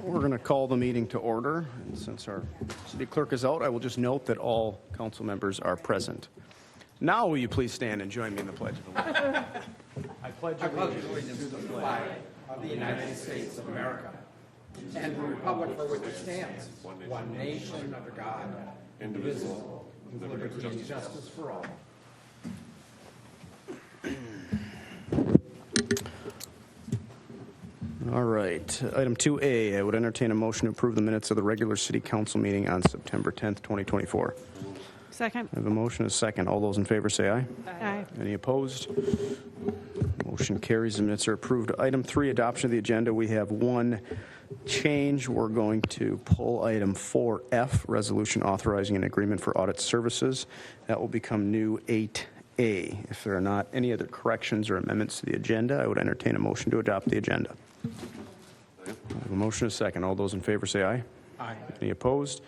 We're going to call the meeting to order. And since our city clerk is out, I will just note that all council members are present. Now will you please stand and join me in the Pledge of Allegiance? I pledge allegiance to the flag of the United States of America and the republic for which it stands, one nation under God, indivisible, with liberty and justice for all. All right. Item 2A, I would entertain a motion to approve the minutes of the regular city council meeting on September 10th, 2024. Second. I have a motion and a second. All those in favor say aye. Aye. Any opposed? Motion carries. The minutes are approved. Item 3, adoption of the agenda. We have one change. We're going to pull item 4F, resolution authorizing an agreement for audit services. That will become new 8A. If there are not any other corrections or amendments to the agenda, I would entertain a motion to adopt the agenda. I have a motion and a second. All those in favor say aye. Aye. Any opposed?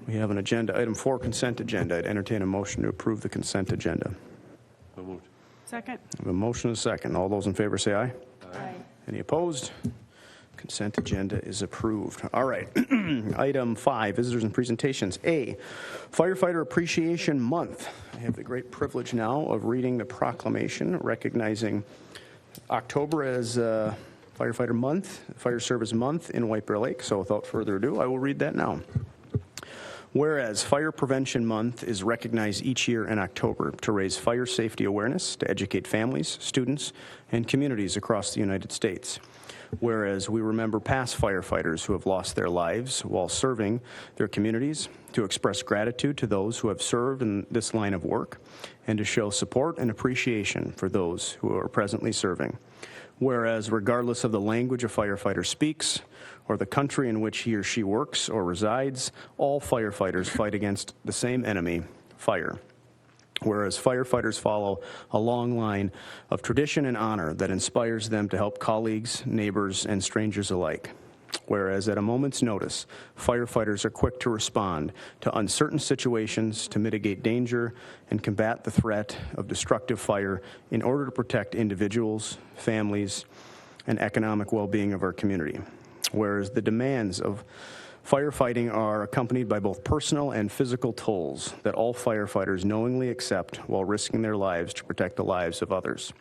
We have an agenda. Item 4, consent agenda. I'd entertain a motion to approve the consent agenda. So moved. Second. I have a motion and a second. All those in favor say aye. Aye. Any opposed? Consent agenda is approved. All right. Item 5, visitors and presentations. A, Firefighter Appreciation Month. I have the great privilege now of reading the proclamation recognizing October as Firefighter Month, Fire Service Month in White Bear Lake. So without further ado, I will read that now. Whereas Fire Prevention Month is recognized each year in October to raise fire safety awareness, to educate families, students, and communities across the United States. Whereas we remember past firefighters who have lost their lives while serving their communities, to express gratitude to those who have served in this line of work, and to show support and appreciation for those who are presently serving. Whereas regardless of the language a firefighter speaks, or the country in which he or she works or resides, all firefighters fight against the same enemy, fire. Whereas firefighters follow a long line of tradition and honor that inspires them to help colleagues, neighbors, and strangers alike. Whereas at a moment's notice, firefighters are quick to respond to uncertain situations to mitigate danger and combat the threat of destructive fire in order to protect individuals, families, and economic well-being of our community. Whereas the demands of firefighting are accompanied by both personal and physical tolls that all firefighters knowingly accept while risking their lives to protect the lives of others.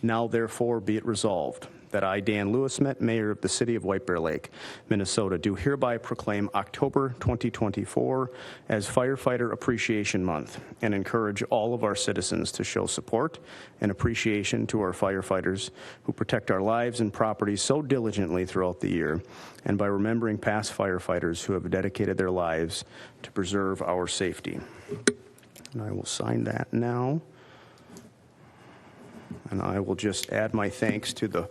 Now, therefore, be it resolved that I, Dan Lewismet, Mayor of the City of White Bear Lake, Minnesota, do hereby proclaim October 2024 as Firefighter Appreciation Month and encourage all of our citizens to show support and appreciation to our firefighters who protect our lives and property so diligently throughout the year, and by remembering past firefighters who have dedicated their lives to preserve our safety. And I will sign that now. And I will just add my thanks to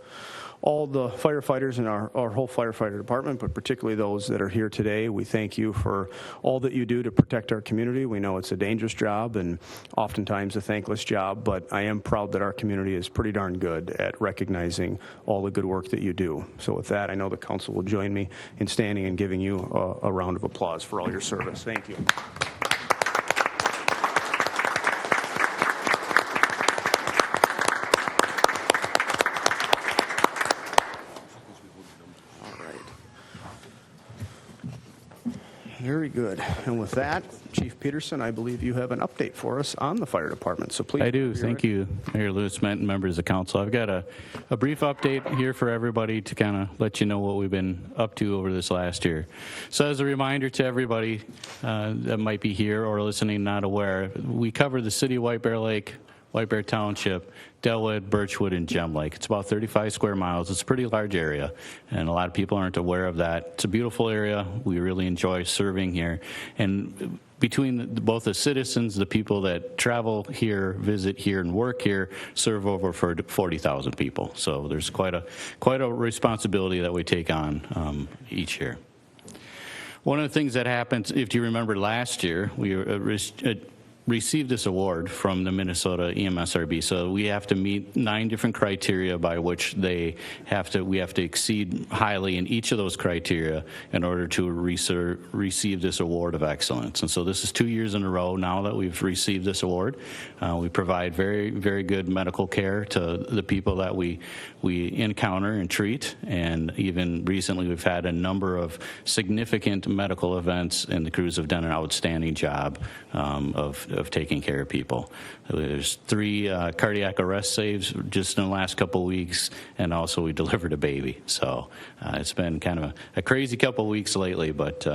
all the firefighters in our whole firefighter department, but particularly those that are here today. We thank you for all that you do to protect our community. We know it's a dangerous job and oftentimes a thankless job, but I am proud that our community is pretty darn good at recognizing all the good work that you do. So with that, I know the council will join me in standing and giving you a round of applause for all your service. Thank you. Very good. And with that, Chief Peterson, I believe you have an update for us on the fire department. So please. I do. Thank you, Mayor Lewismet and members of council. I've got a brief update here for everybody to kind of let you know what we've been up to over this last year. So as a reminder to everybody that might be here or listening not aware, we cover the city of White Bear Lake, White Bear Township, Delwood, Birchwood, and Gem Lake. It's about 35 square miles. It's a pretty large area, and a lot of people aren't aware of that. It's a beautiful area. We really enjoy serving here. And between both the citizens, the people that travel here, visit here, and work here, serve over 40,000 people. So there's quite a responsibility that we take on each year. One of the things that happens, if you remember last year, we received this award from the Minnesota EMSRB. So we have to meet 9 different criteria by which we have to exceed highly in each of those criteria in order to receive this award of excellence. And so this is 2 years in a row now that we've received this award. We provide very, very good medical care to the people that we encounter and treat. And even recently we've had a number of significant medical events, and the crews have done an outstanding job of taking care of people. There's 3 cardiac arrest saves just in the last couple of weeks, and also we delivered a baby. So it's been kind of a crazy couple of weeks lately, but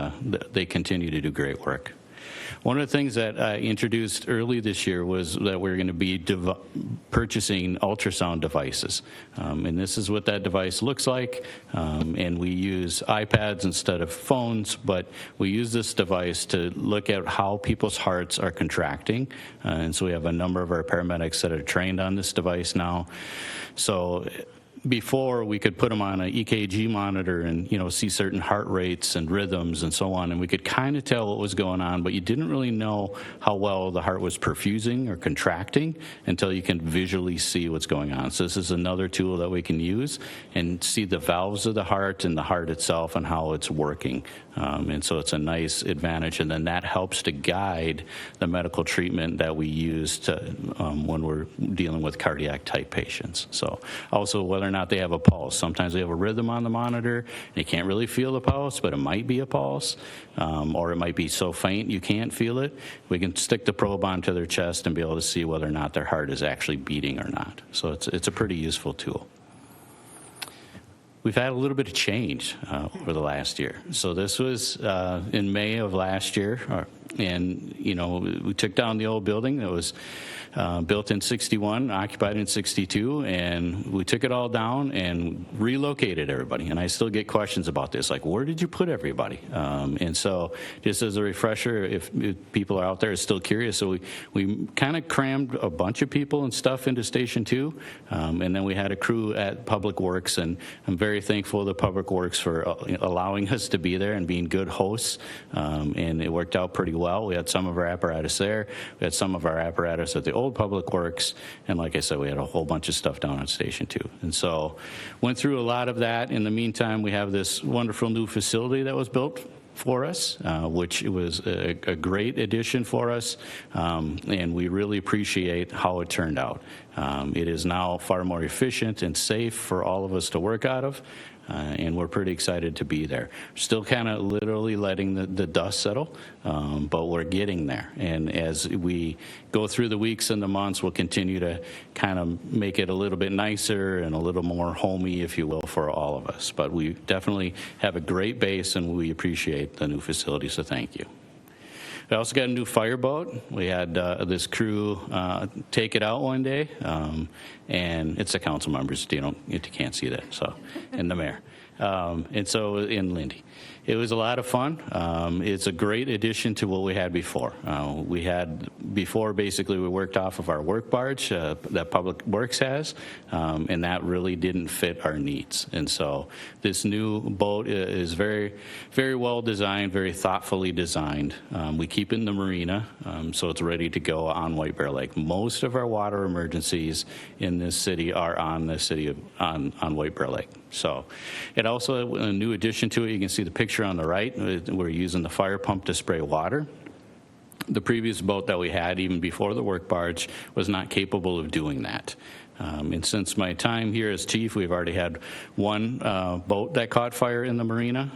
they continue to do great work. One of the things that I introduced early this year was that we're going to be purchasing ultrasound devices. And this is what that device looks like. And we use iPads instead of phones, but we use this device to look at how people's hearts are contracting. And so we have a number of our paramedics that are trained on this device now. So before, we could put them on an EKG monitor and, see certain heart rates and rhythms and so on, and we could kind of tell what was going on, but you didn't really know how well the heart was perfusing or contracting until you can visually see what's going on. So this is another tool that we can use and see the valves of the heart and the heart itself and how it's working. And so it's a nice advantage, and then that helps to guide the medical treatment that we use to when we're dealing with cardiac type patients. So also whether or not they have a pulse. Sometimes they have a rhythm on the monitor, and you can't really feel the pulse, but it might be a pulse, or it might be so faint you can't feel it. We can stick the probe onto their chest and be able to see whether or not their heart is actually beating or not. So it's a pretty useful tool. We've had a little bit of change over the last year. So this was in May of last year, and we took down the old building that was built in 61, occupied in 62, and we took it all down and relocated everybody. And I still get questions about this, like, where did you put everybody? And so just as a refresher, if people are out there still curious, so we kind of crammed a bunch of people and stuff into Station 2, and then we had a crew at Public Works, and I'm very thankful to Public Works for allowing us to be there and being good hosts, and it worked out pretty well. We had some of our apparatus there. We had some of our apparatus at the old Public Works, and like I said, we had a whole bunch of stuff down at Station 2. And so went through a lot of that. In the meantime, we have this wonderful new facility that was built for us, which was a great addition for us, and we really appreciate how it turned out. It is now far more efficient and safe for all of us to work out of, and we're pretty excited to be there. Still kind of literally letting the dust settle, but we're getting there. And as we go through the weeks and the months, we'll continue to kind of make it a little bit nicer and a little more homey, if you will, for all of us. But we definitely have a great base, and we appreciate the new facility, so thank you. We also got a new fireboat. We had this crew take it out one day, and it's the council members. You can't see that, so, and the mayor. And so in Lindy. It was a lot of fun. It's a great addition to what we had before. We had before, basically, we worked off of our work barge that Public Works has, and that really didn't fit our needs. And so this new boat is very, very well designed, very thoughtfully designed. We keep it in the marina, so it's ready to go on White Bear Lake. Most of our water emergencies in this city are on White Bear Lake. So it also, a new addition to it, you can see the picture on the right. We're using the fire pump to spray water. The previous boat that we had, even before the work barge, was not capable of doing that. And since my time here as chief, we've already had one boat that caught fire in the marina,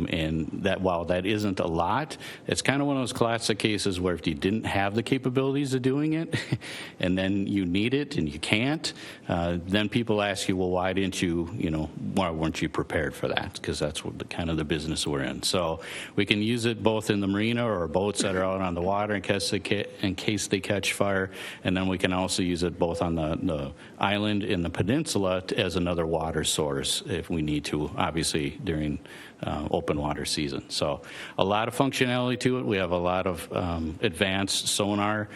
and that while that isn't a lot, it's kind of one of those classic cases where if you didn't have the capabilities of doing it, and then you need it and you can't, then people ask you, well, why didn't you, why weren't you prepared for that? Because that's what kind of the business we're in. So we can use it both in the marina or boats that are out on the water in case they catch fire, and then we can also use it both on the island in the peninsula as another water source if we need to, obviously during open water season. So a lot of functionality to it. We have a lot of advanced sonar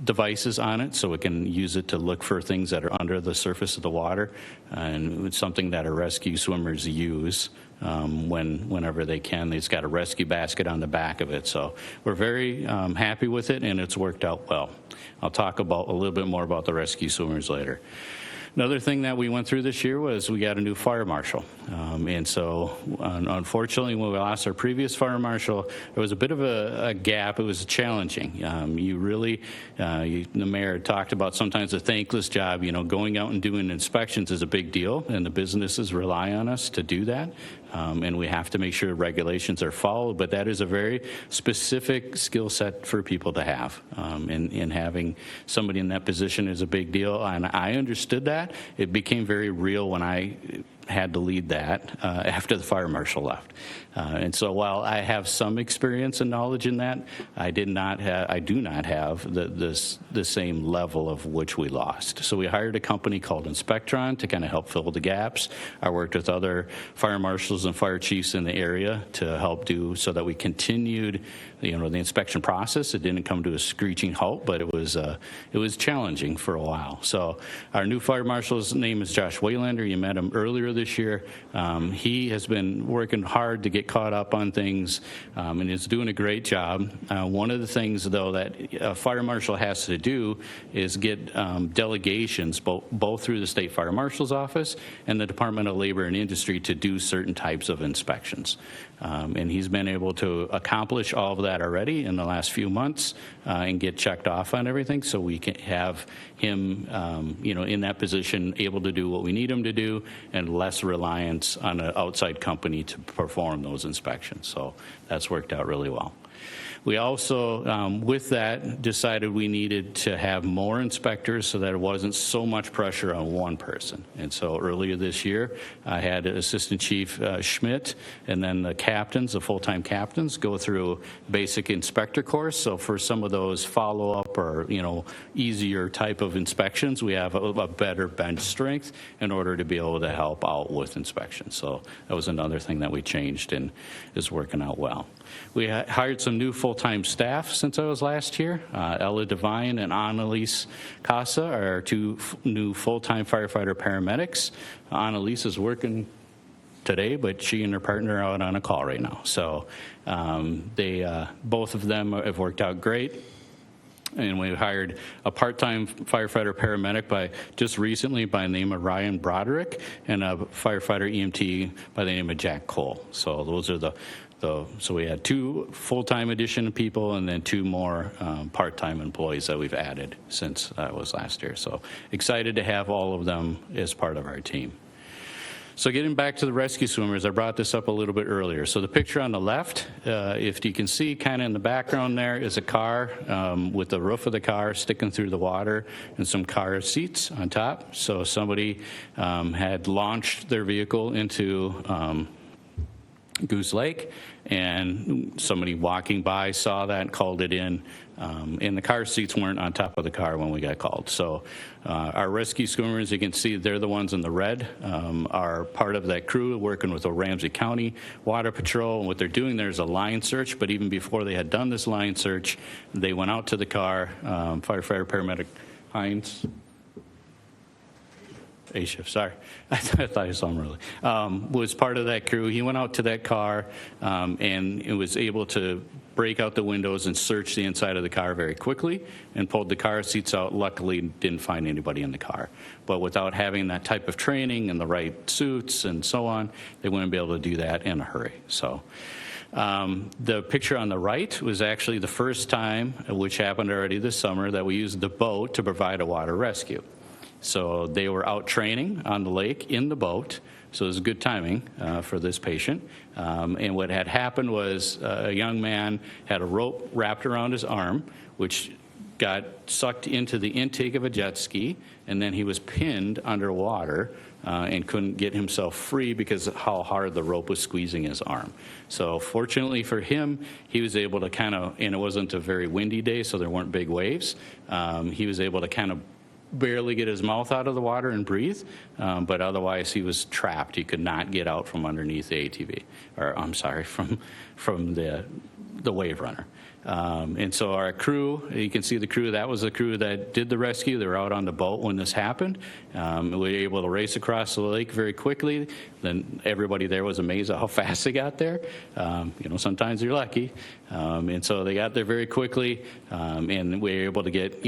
devices on it, so we can use it to look for things that are under the surface of the water, and it's something that our rescue swimmers use whenever they can. It's got a rescue basket on the back of it. So we're very happy with it, and it's worked out well. I'll talk about a little bit more about the rescue swimmers later. Another thing that we went through this year was we got a new fire marshal. And so, unfortunately, when we lost our previous fire marshal, there was a bit of a gap. It was challenging. The mayor talked about sometimes a thankless job. Going out and doing inspections is a big deal, and the businesses rely on us to do that. And we have to make sure regulations are followed, but that is a very specific skill set for people to have. And having somebody in that position is a big deal, and I understood that. It became very real when I had to lead that after the fire marshal left. And so while I have some experience and knowledge in that, I do not have the same level of which we lost. So we hired a company called Inspectron to kind of help fill the gaps. I worked with other fire marshals and fire chiefs in the area to help do so that we continued the inspection process. It didn't come to a screeching halt, but it was challenging for a while. So our new fire marshal's name is Josh Waylander. You met him earlier this year. He has been working hard to get caught up on things, and is doing a great job. One of the things, though, that a fire marshal has to do is get delegations, both through the State Fire Marshal's Office and the Department of Labor and Industry, to do certain types of inspections. And he's been able to accomplish all of that already in the last few months and get checked off on everything, so we can have him in that position, able to do what we need him to do, and less reliance on an outside company to perform those inspections. So that's worked out really well. We also, with that, decided we needed to have more inspectors so that it wasn't so much pressure on one person. And so earlier this year, I had Assistant Chief Schmidt and then the captains, the full-time captains, go through basic inspector course. So for some of those follow-up or, easier type of inspections, we have a better bench strength in order to be able to help out with inspections. So that was another thing that we changed and is working out well. We hired some new full-time staff since I was last here. Ella Devine and Annalise Casa are our two new full-time firefighter paramedics. Annalise is working today, but she and her partner are out on a call right now. So both of them have worked out great. And we hired a part-time firefighter paramedic just recently by the name of Ryan Broderick, and a firefighter EMT by the name of Jack Cole. So those are so we had two full-time addition people and then two more part-time employees that we've added since that was last year. So excited to have all of them as part of our team. So getting back to the rescue swimmers, I brought this up a little bit earlier. So the picture on the left, if you can see kind of in the background there, is a car with the roof of the car sticking through the water and some car seats on top. So somebody had launched their vehicle into Goose Lake, and somebody walking by saw that and called it in, and the car seats weren't on top of the car when we got called. So our rescue swimmers, you can see they're the ones in the red, are part of that crew working with the Ramsey County Water Patrol, and what they're doing there is a line search, but even before they had done this line search, they went out to the car. Firefighter paramedic Hines, A-shift, sorry. I thought I saw him early. Was part of that crew. He went out to that car and it was able to break out the windows and search the inside of the car very quickly and pulled the car seats out. Luckily, didn't find anybody in the car. But without having that type of training and the right suits and so on, they wouldn't be able to do that in a hurry. So the picture on the right was actually the first time, which happened already this summer, that we used the boat to provide a water rescue. So they were out training on the lake in the boat, so it was good timing for this patient. And what had happened was a young man had a rope wrapped around his arm, which got sucked into the intake of a jet ski, and then he was pinned underwater and couldn't get himself free because of how hard the rope was squeezing his arm. So fortunately for him, he was able to and it wasn't a very windy day, so there weren't big waves. He was able to barely get his mouth out of the water and breathe, but otherwise he was trapped. He could not get out from underneath the ATV, or I'm sorry, from the the Wave Runner. And so our crew, you can see the crew, that was the crew that did the rescue. They were out on the boat when this happened. We were able to race across the lake very quickly. Then everybody there was amazed at how fast they got there. Sometimes you're lucky. And so they got there very quickly, and we were able to get,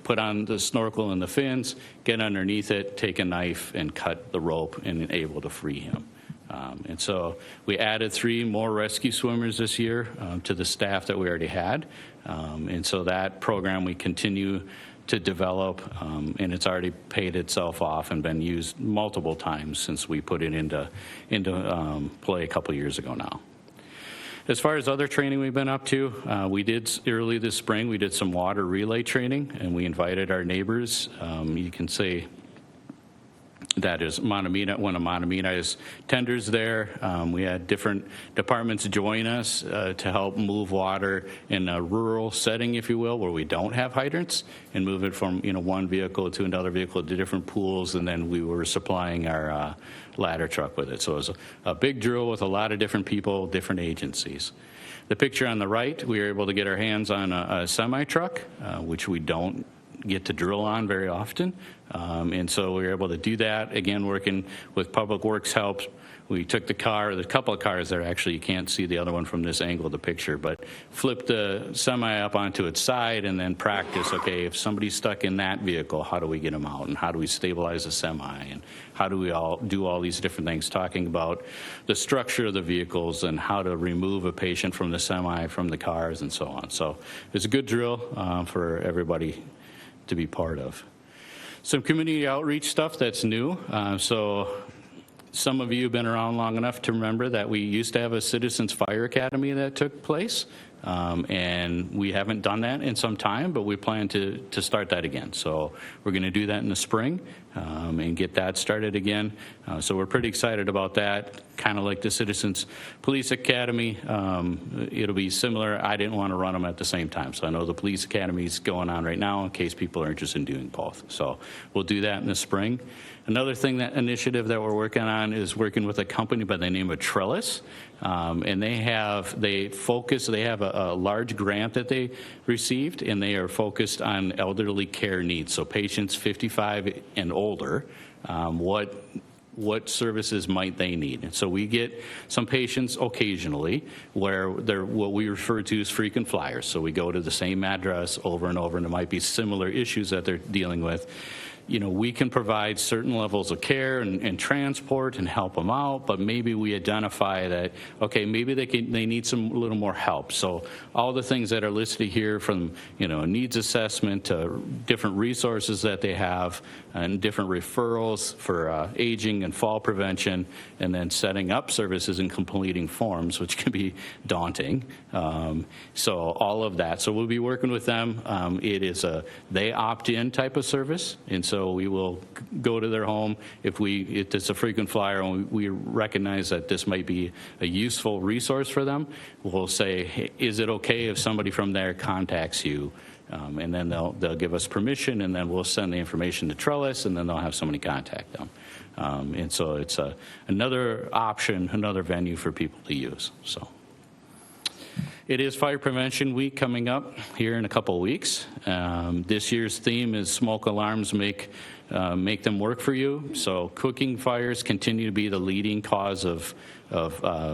put on the snorkel and the fins, get underneath it, take a knife, and cut the rope, and able to free him. And so we added 3 more rescue swimmers this year to the staff that we already had. And so that program we continue to develop, and it's already paid itself off and been used multiple times since we put it into play a couple years ago now. As far as other training we've been up to, we did early this spring, we did some water relay training, and we invited our neighbors. You can say that is Montemina, one of Montemina's tenders there. We had different departments join us to help move water in a rural setting, if you will, where we don't have hydrants, and move it from one vehicle to another vehicle to different pools, and then we were supplying our ladder truck with it. So it was a big drill with a lot of different people, different agencies. The picture on the right, we were able to get our hands on a semi-truck, which we don't get to drill on very often. And so we were able to do that, again, working with Public Works help. We took the car, there's a couple of cars there, actually, you can't see the other one from this angle of the picture, but flipped the semi up onto its side and then practice, okay, if somebody's stuck in that vehicle, how do we get them out, and how do we stabilize the semi, and how do we all do all these different things, talking about the structure of the vehicles and how to remove a patient from the semi, from the cars, and so on. So it's a good drill for everybody to be part of. Some community outreach stuff that's new. So some of you have been around long enough to remember that we used to have a Citizens Fire Academy that took place. And we haven't done that in some time, but we plan to start that again. So we're going to do that in the spring and get that started again. So we're pretty excited about that, kind of like the Citizens Police Academy. It'll be similar. I didn't want to run them at the same time. So I know the Police Academy is going on right now in case people are interested in doing both. So we'll do that in the spring. Another thing, that initiative that we're working on is working with a company by the name of Trellis. And they have a large grant that they received, and they are focused on elderly care needs. So patients 55 and older, what services might they need? And so we get some patients occasionally where they're what we refer to as frequent flyers. So we go to the same address over and over, and it might be similar issues that they're dealing with. We can provide certain levels of care and transport and help them out, but maybe we identify that, okay, maybe they need a little more help. So all the things that are listed here, from needs assessment to different resources that they have, and different referrals for aging and fall prevention, and then setting up services and completing forms, which can be daunting. So all of that. So we'll be working with them. It is they opt-in type of service, and so we will go to their home if it's a frequent flyer and we recognize that this might be a useful resource for them. We'll say, hey, is it okay if somebody from there contacts you? And then they'll give us permission, and then we'll send the information to Trellis, and then they'll have somebody contact them. And so it's another option, another venue for people to use. So it is Fire Prevention Week coming up here in a couple of weeks. This year's theme is smoke alarms make them work for you. So cooking fires continue to be the leading cause of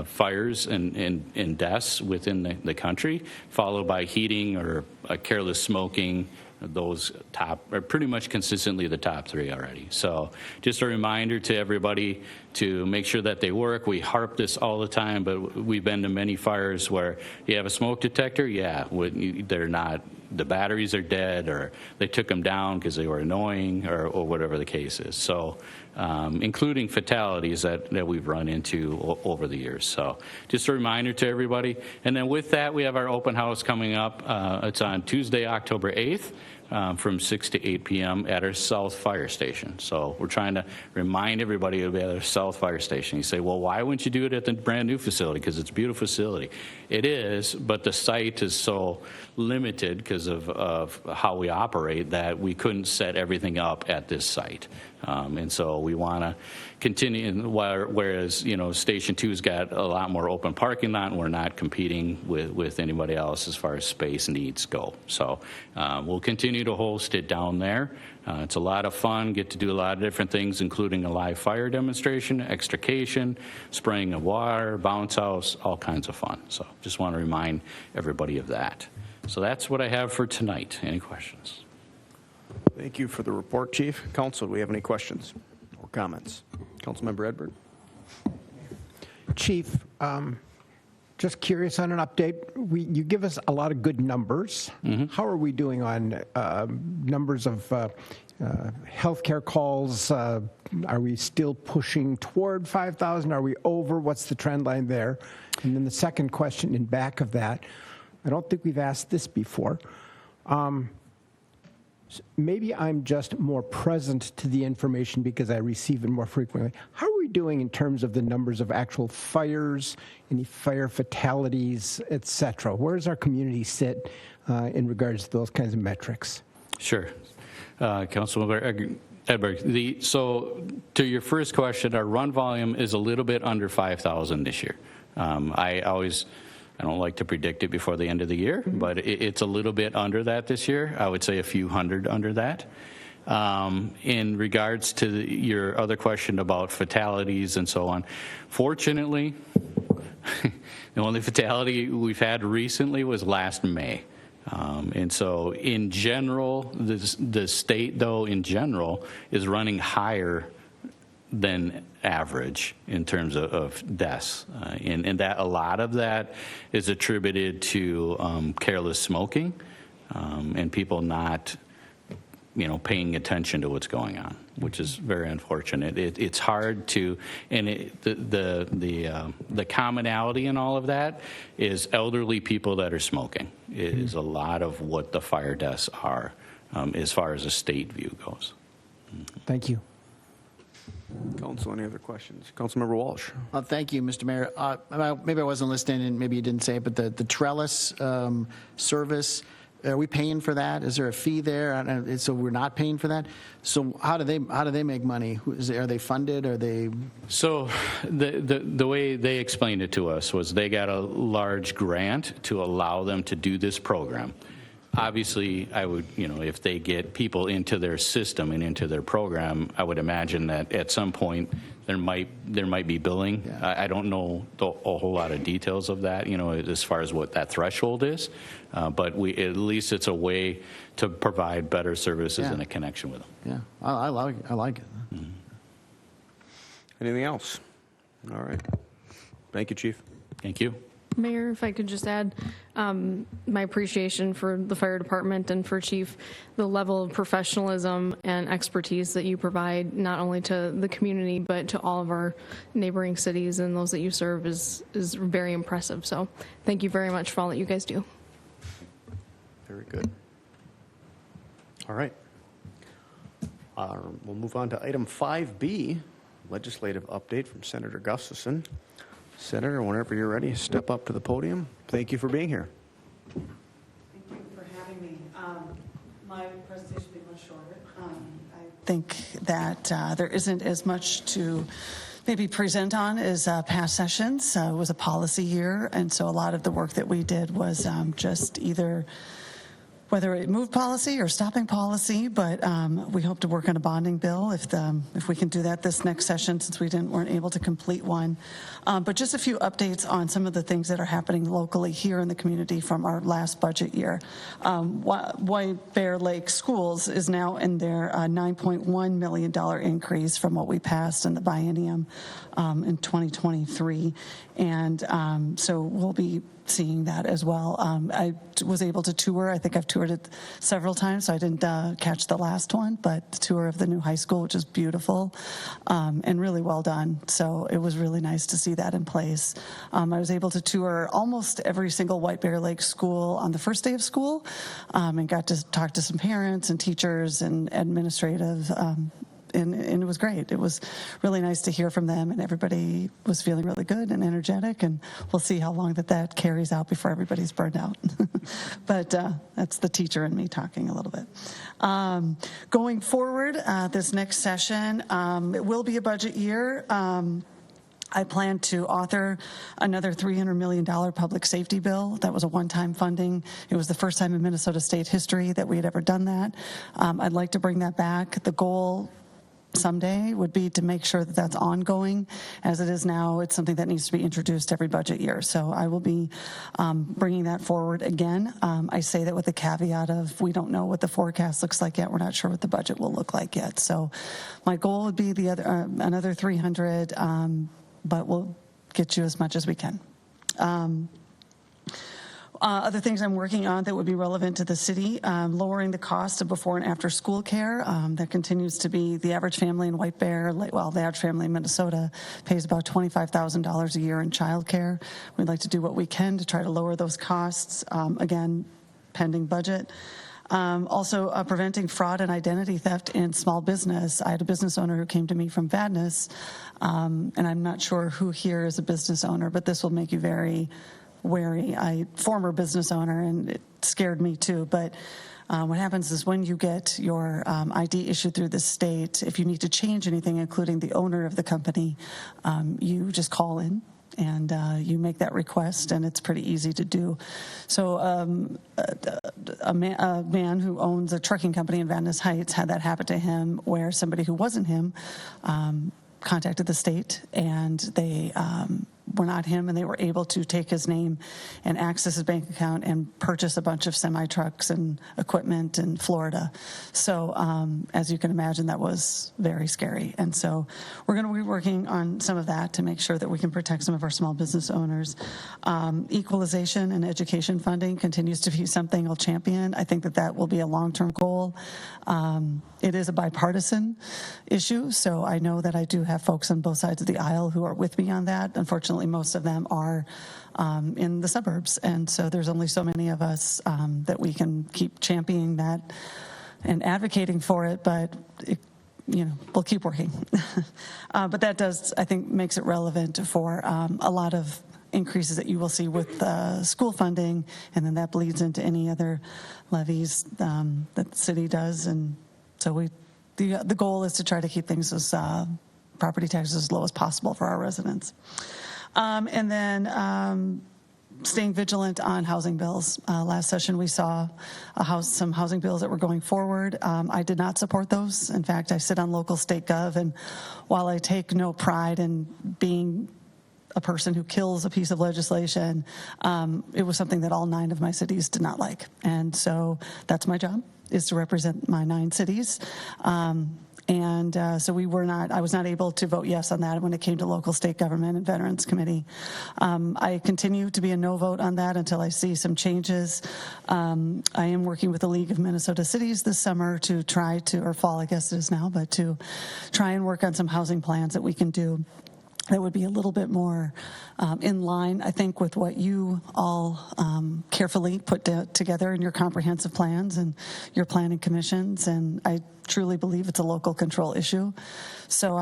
fires and deaths within the country, followed by heating or careless smoking. Those are pretty much consistently the top 3 already. So just a reminder to everybody to make sure that they work. We harp this all the time, but we've been to many fires where you have a smoke detector, they're not, the batteries are dead, or they took them down because they were annoying, or whatever the case is. So including fatalities that we've run into over the years. So just a reminder to everybody. And then with that, we have our open house coming up. It's on Tuesday, October 8th. from 6 to 8 p.m. at our South Fire Station. So we're trying to remind everybody to be at our South Fire Station. You say, well, why wouldn't you do it at the brand new facility? Because it's a beautiful facility. It is, but the site is so limited because of how we operate that we couldn't set everything up at this site. And so we want to continue, whereas, Station 2's got a lot more open parking lot, and we're not competing with anybody else as far as space needs go. So we'll continue to host it down there. It's a lot of fun, get to do a lot of different things, including a live fire demonstration, extrication, spraying of water, bounce house, all kinds of fun. So just want to remind everybody of that. So that's what I have for tonight. Any questions? Thank you for the report, Chief. Council, do we have any questions or comments? Councilmember Edberg. Chief, just curious on an update. You give us a lot of good numbers. How are we doing on numbers of healthcare calls? Are we still pushing toward 5,000? Are we over? What's the trend line there? And then the second question in back of that, I don't think we've asked this before. Maybe I'm just more present to the information because I receive it more frequently. How are we doing in terms of the numbers of actual fires, any fire fatalities, et cetera? Where does our community sit in regards to those kinds of metrics? Sure. Councilmember Edberg, so to your first question, our run volume is a little bit under 5,000 this year. I don't like to predict it before the end of the year, but it's a little bit under that this year. I would say a few hundred under that. In regards to your other question about fatalities and so on, fortunately, the only fatality we've had recently was last May. And so in general, the state, though, in general, is running higher than average in terms of deaths. And that a lot of that is attributed to careless smoking and people not, paying attention to what's going on, which is very unfortunate. It's hard to, and the commonality in all of that is elderly people that are smoking is a lot of what the fire deaths are as far as a state view goes. Thank you. Council, any other questions? Councilmember Walsh. Thank you, Mr. Mayor. Maybe I wasn't listening and maybe you didn't say it, but the trellis service, are we paying for that? Is there a fee there? So we're not paying for that? So how do they make money? Are they funded? Are they? So the way they explained it to us was they got a large grant to allow them to do this program. Obviously, I would, if they get people into their system and into their program, I would imagine that at some point there might be billing. Yeah. I don't know a whole lot of details of that, as far as what that threshold is. But at least it's a way to provide better services and a connection with them. Yeah, I like it. Mm-hmm. Anything else? All right. Thank you, Chief. Thank you. Mayor, if I could just add my appreciation for the fire department and for Chief, the level of professionalism and expertise that you provide not only to the community but to all of our neighboring cities and those that you serve is very impressive. So thank you very much for all that you guys do. Very good. All right. We'll move on to item 5B, legislative update from Senator Gustafson. Senator, whenever you're ready, step up to the podium. Thank you for being here. Thank you for having me. My presentation will be much shorter. I think that there isn't as much to maybe present on as past sessions. It was a policy year, and so a lot of the work that we did was just either whether it moved policy or stopping policy, but we hope to work on a bonding bill if we can do that this next session, since we weren't able to complete one. But just a few updates on some of the things that are happening locally here in the community from our last budget year. White Bear Lake Schools is now in their $9.1 million increase from what we passed in the biennium in 2023. And so we'll be seeing that as well. I was able to tour. I think I've toured toured it several times, so I didn't catch the last one, but the tour of the new high school, which is beautiful and really well done. So it was really nice to see that in place. I was able to tour almost every single White Bear Lake school on the first day of school and got to talk to some parents and teachers and administrative and it was great. It was really nice to hear from them, and everybody was feeling really good and energetic, and we'll see how long that carries out before everybody's burned out. But that's the teacher and me talking a little bit. Going forward, this next session, it will be a budget year. I plan to author another $300 million public safety bill. That was a one-time funding. It was the first time in Minnesota state history that we had ever done that. I'd like to bring that back. The goal someday would be to make sure that that's ongoing. As it is now, it's something that needs to be introduced every budget year. So I will be bringing that forward again. I say that with the caveat of we don't know what the forecast looks like yet. We're not sure what the budget will look like yet. So my goal would be another 300, but we'll get you as much as we can. Other things I'm working on that would be relevant to the city, lowering the cost of before and after school care. That continues to be the average family in White Bear, well, the average family in Minnesota pays about $25,000 a year in childcare. We'd like to do what we can to try to lower those costs, again, pending budget. Also, preventing fraud and identity theft in small business. I had a business owner who came to me from Vadnais, and I'm not sure who here is a business owner, but this will make you very wary. Former business owner, and it scared me too. But what happens is when you get your ID issued through the state, if you need to change anything, including the owner of the company, you just call in and you make that request, and it's pretty easy to do. So a man who owns a trucking company in Vadnais Heights had that happen to him, where somebody who wasn't him contacted the state, and they were not him, and they were able to take his name and access his bank account and purchase a bunch of semi-trucks and equipment in Florida. So as you can imagine, that was very scary. And so we're going to be working on some of that to make sure that we can protect some of our small business owners. Equalization and education funding continues to be something I'll champion. I think that will be a long-term goal. It is a bipartisan issue, so I know that I do have folks on both sides of the aisle who are with me on that. Unfortunately, most of them are in the suburbs, and so there's only so many of us that we can keep championing that and advocating for it, but we'll keep working. But that does, I think, makes it relevant for a lot of increases that you will see with school funding, and then that bleeds into any other levies that the city does. And so the goal is to try to keep things as property taxes as low as possible for our residents. And then staying vigilant on housing bills. Last session we saw some housing bills that were going forward. I did not support those. In fact, I sit on local state gov, and while I take no pride in being a person who kills a piece of legislation, it was something that all 9 of my cities did not like. And so that's my job, is to represent my 9 cities. So I was not able to vote yes on that when it came to local state government and Veterans Committee. I continue to be a no vote on that until I see some changes. I am working with the League of Minnesota Cities this summer to try to, or fall I guess it is now, but to try and work on some housing plans that we can do that would be a little bit more in line, I think, with what you all carefully put together in your comprehensive plans and your planning commissions. And I truly believe it's a local control issue. So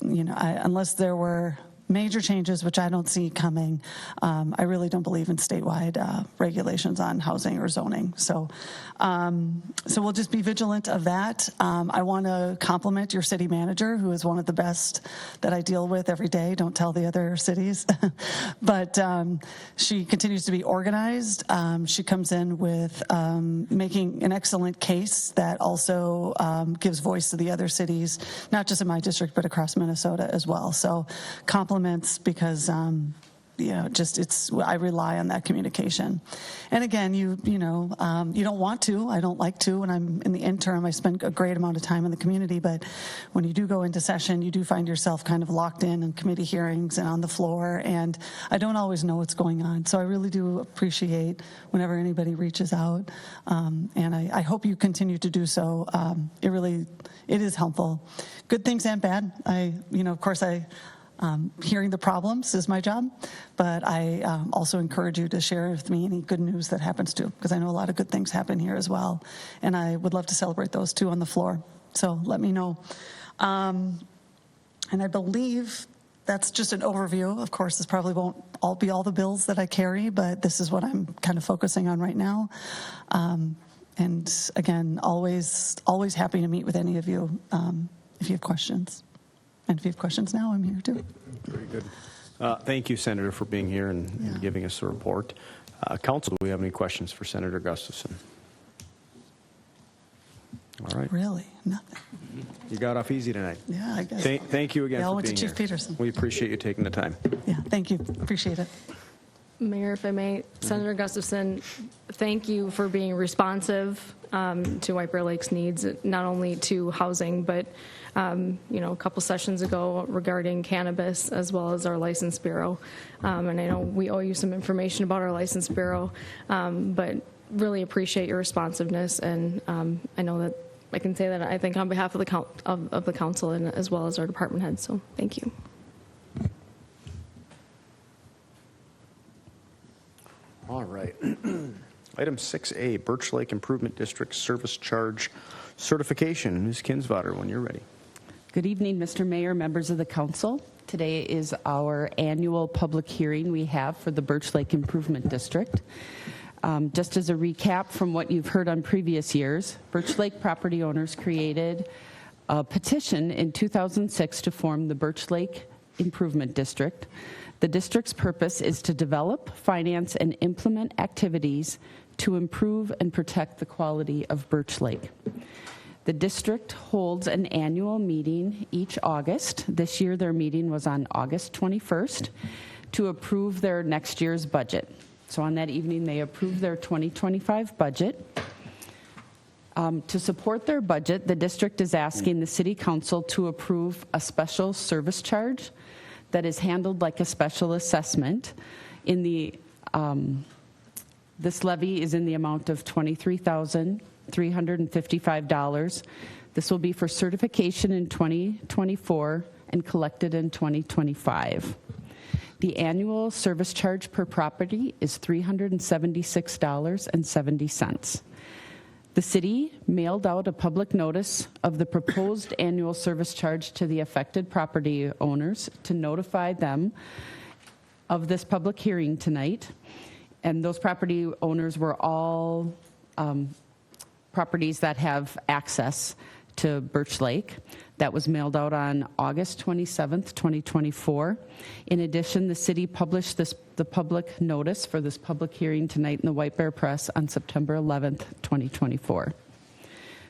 unless there were major changes, which I don't see coming, I really don't believe in statewide regulations on housing or zoning. So we'll just be vigilant of that. I want to compliment your city manager, who is one of the best that I deal with every day. Don't tell the other cities. But she continues to be organized. She comes in with making an excellent case that also gives voice to the other cities, not just in my district, but across Minnesota as well. So compliments, because I rely on that communication. And again, you don't want to. I don't like to. When I'm in the interim, I spend a great amount of time in the community. But when you do go into session, you do find yourself kind of locked in committee hearings and on the floor. And I don't always know what's going on. So I really do appreciate whenever anybody reaches out. And I hope you continue to do so. It is helpful. Good things and bad. Of course, hearing the problems is my job, but I also encourage you to share with me any good news that happens too, because I know a lot of good things happen here as well, and I would love to celebrate those too on the floor. So let me know. And I believe that's just an overview. Of course, this probably won't all be all the bills that I carry, but this is what I'm kind of focusing on right now. And again, always happy to meet with any of you if you have questions. And if you have questions now, I'm here too. Very good. Thank you, Senator, for being here and giving us a report. Council, do we have any questions for Senator Gustafson? All right. Really? Nothing. You got off easy tonight. Yeah, I guess. Thank you again They all for went to being Chief here. Peterson. We appreciate you taking the time. Yeah, thank you. Appreciate it. Mayor, if I may, Senator Gustafson, thank you for being responsive to White Bear Lake's needs, not only to housing, but a couple sessions ago regarding cannabis as well as our license bureau. And I know we owe you some information about our license bureau, but really appreciate your responsiveness. And I know that I can say that I think on behalf of the council and as well as our department heads. So thank you. All right. Item 6A, Birch Lake Improvement District Service Charge Certification. Ms. Kinsvater, when you're ready. Good evening, Mr. Mayor, members of the council. Today is our annual public hearing we have for the Birch Lake Improvement District. Just as a recap from what you've heard on previous years, Birch Lake property owners created a petition in 2006 to form the Birch Lake Improvement District. The district's purpose is to develop, finance, and implement activities to improve and protect the quality of Birch Lake. The district holds an annual meeting each August. This year, their meeting was on August 21st to approve their next year's budget. So on that evening, they approved their 2025 budget. To support their budget, the district is asking the City Council to approve a special service charge that is handled like a special assessment. This levy is in the amount of $23,355. This will be for certification in 2024 and collected in 2025. The annual service charge per property is $376.70. The city mailed out a public notice of the proposed annual service charge to the affected property owners to notify them of this public hearing tonight. And those property owners were all properties that have access to Birch Lake. That was mailed out on August 27th, 2024. In addition, the city published the public notice for this public hearing tonight in the White Bear Press on September 11th, 2024.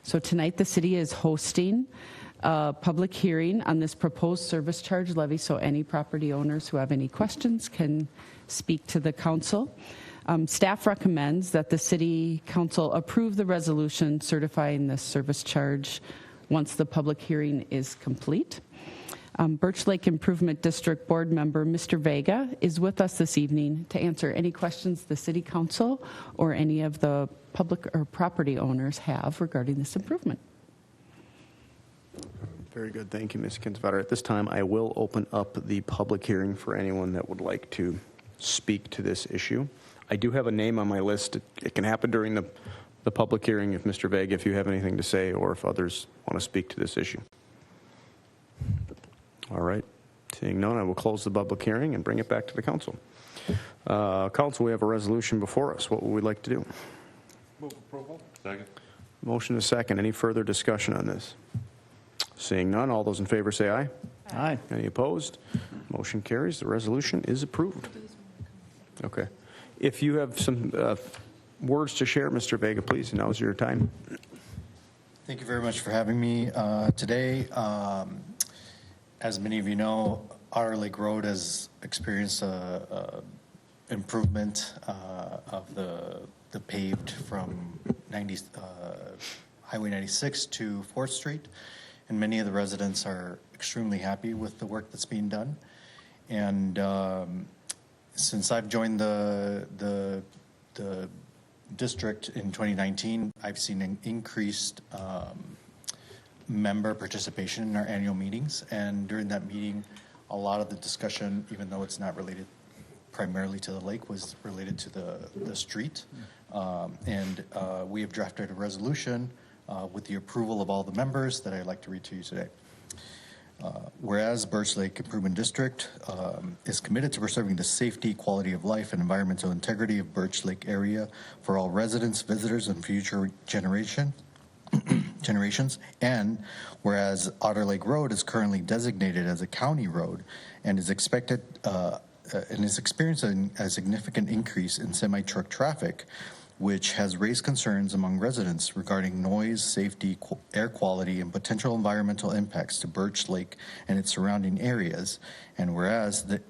So tonight the city is hosting a public hearing on this proposed service charge levy, so any property owners who have any questions can speak to the council. Staff recommends that the City Council approve the resolution certifying this service charge once the public hearing is complete. Birch Lake Improvement District Board member Mr. Vega is with us this evening to answer any questions the City Council or any of the public or property owners have regarding this improvement. Very good. Thank you, Ms. Kinsvater. At this time, I will open up the public hearing for anyone that would like to speak to this issue. I do have a name on my list. It can happen during the public hearing if Mr. Vega, if you have anything to say, or if others want to speak to this issue. All right. Seeing none, I will close the public hearing and bring it back to the council. Council, we have a resolution before us. What would we like to do? Move approval. Second. Motion is second. Any further discussion on this? Seeing none, all those in favor say aye. Aye. Any opposed? Motion carries. The resolution is approved. Okay. If you have some words to share, Mr. Vega, please, now's your time. Thank you very much for having me today. As many of you know, Otter Lake Road has experienced a improvement of the paved from Highway 96 to 4th Street, and many of the residents are extremely happy with the work that's being done. And since I've joined the district in 2019, I've seen an increased member participation in our annual meetings. And during that meeting, a lot of the discussion, even though it's not related primarily to the lake, was related to the street. And we have drafted a resolution with the approval of all the members that I'd like to read to you today. Whereas Birch Lake Improvement District is committed to preserving the safety, quality of life, and environmental integrity of Birch Lake area for all residents, visitors, and future generations, and whereas Otter Lake Road is currently designated as a county road and is expected and is experiencing a significant increase in semi-truck traffic, which has raised concerns among residents regarding noise, safety, air quality, and potential environmental impacts to Birch Lake and its surrounding areas. And whereas the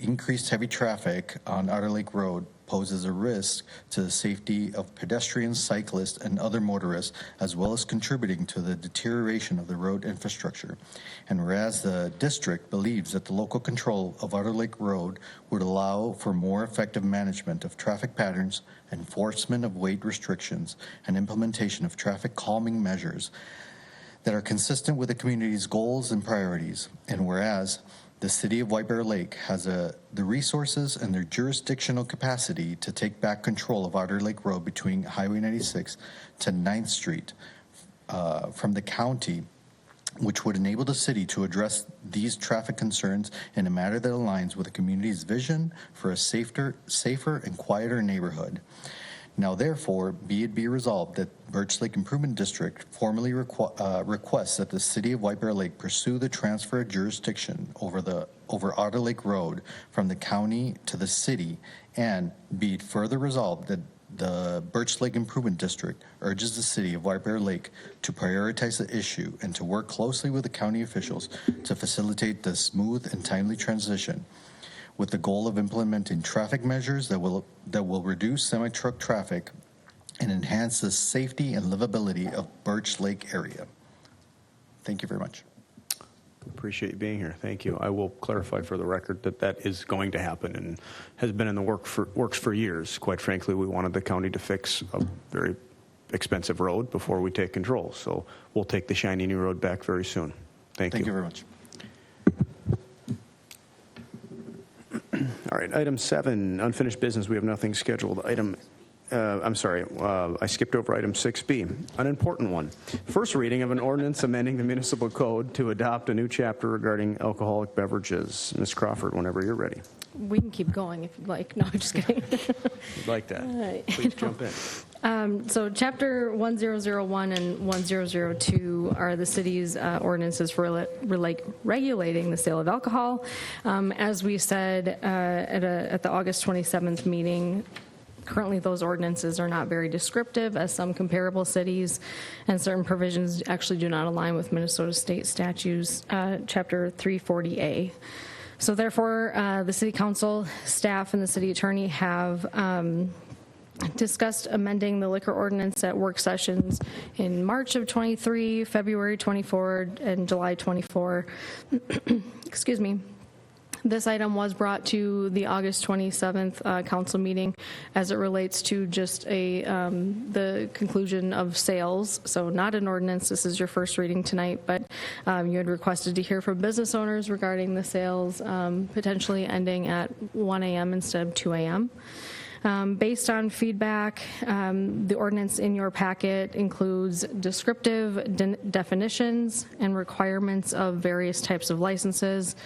increased heavy traffic on Otter Lake Road poses a risk to the safety of pedestrians, cyclists, and other motorists, as well as contributing to the deterioration of the road infrastructure. And whereas the district believes that the local control of Otter Lake Road would allow for more effective management of traffic patterns, enforcement of weight restrictions, and implementation of traffic calming measures that are consistent with the community's goals and priorities. And whereas the City of White Bear Lake has the resources and their jurisdictional capacity to take back control of Otter Lake Road between Highway 96 to 9th Street from the county, which would enable the city to address these traffic concerns in a manner that aligns with the community's vision for a safer and quieter neighborhood. Now, therefore, be it resolved that Birch Lake Improvement District formally requests that the City of White Bear Lake pursue the transfer of jurisdiction over Otter Lake Road from the county to the city, and be it further resolved that the Birch Lake Improvement District urges the City of White Bear Lake to prioritize the issue and to work closely with the county officials to facilitate the smooth and timely transition, with the goal of implementing traffic measures that will reduce semi-truck traffic and enhance the safety and livability of Birch Lake area. Thank you very much. Appreciate you being here. Thank you. I will clarify for the record that that is going to happen and has been in the works for years. Quite frankly, we wanted the county to fix a very expensive road before we take control. So we'll take the shiny new road back very soon. Thank you. Thank you very much. All right, item 7, unfinished business. We have nothing scheduled. I'm sorry, I skipped over item 6B, an important one. First reading of an ordinance amending the municipal code to adopt a new chapter regarding alcoholic beverages. Ms. Crawford, whenever you're ready. We can keep going if you'd like. No, I'm just kidding. You'd like that. Right. Please jump in. So Chapter 1001 and 1002 are the city's ordinances for regulating the sale of alcohol. As we said at the August 27th meeting, currently those ordinances are not very descriptive, as some comparable cities, and certain provisions actually do not align with Minnesota State Statutes, Chapter 340A. So therefore, the City Council, staff, and the City Attorney have discussed amending the liquor ordinance at work sessions in March of 23, February 24, and July 24. Excuse me. This item was brought to the August 27th council meeting as it relates to just the conclusion of sales. So not an ordinance. This is your first reading tonight, but you had requested to hear from business owners regarding the sales potentially ending at 1 a.m. instead of 2 a.m. Based on feedback, the ordinance in your packet includes descriptive definitions and requirements of various types of licenses,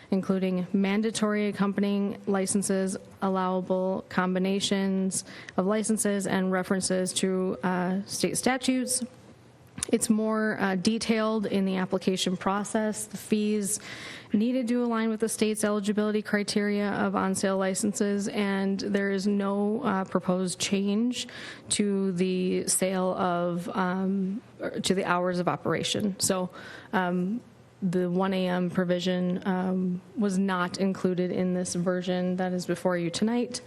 including mandatory accompanying licenses, allowable combinations of licenses, and references to state statutes. It's more detailed in the application process. The fees needed to align with the state's eligibility criteria of on-sale licenses, and there is no proposed change to the sale of, to the hours of operation. So the 1 a.m. provision was not included in this version that is before you tonight.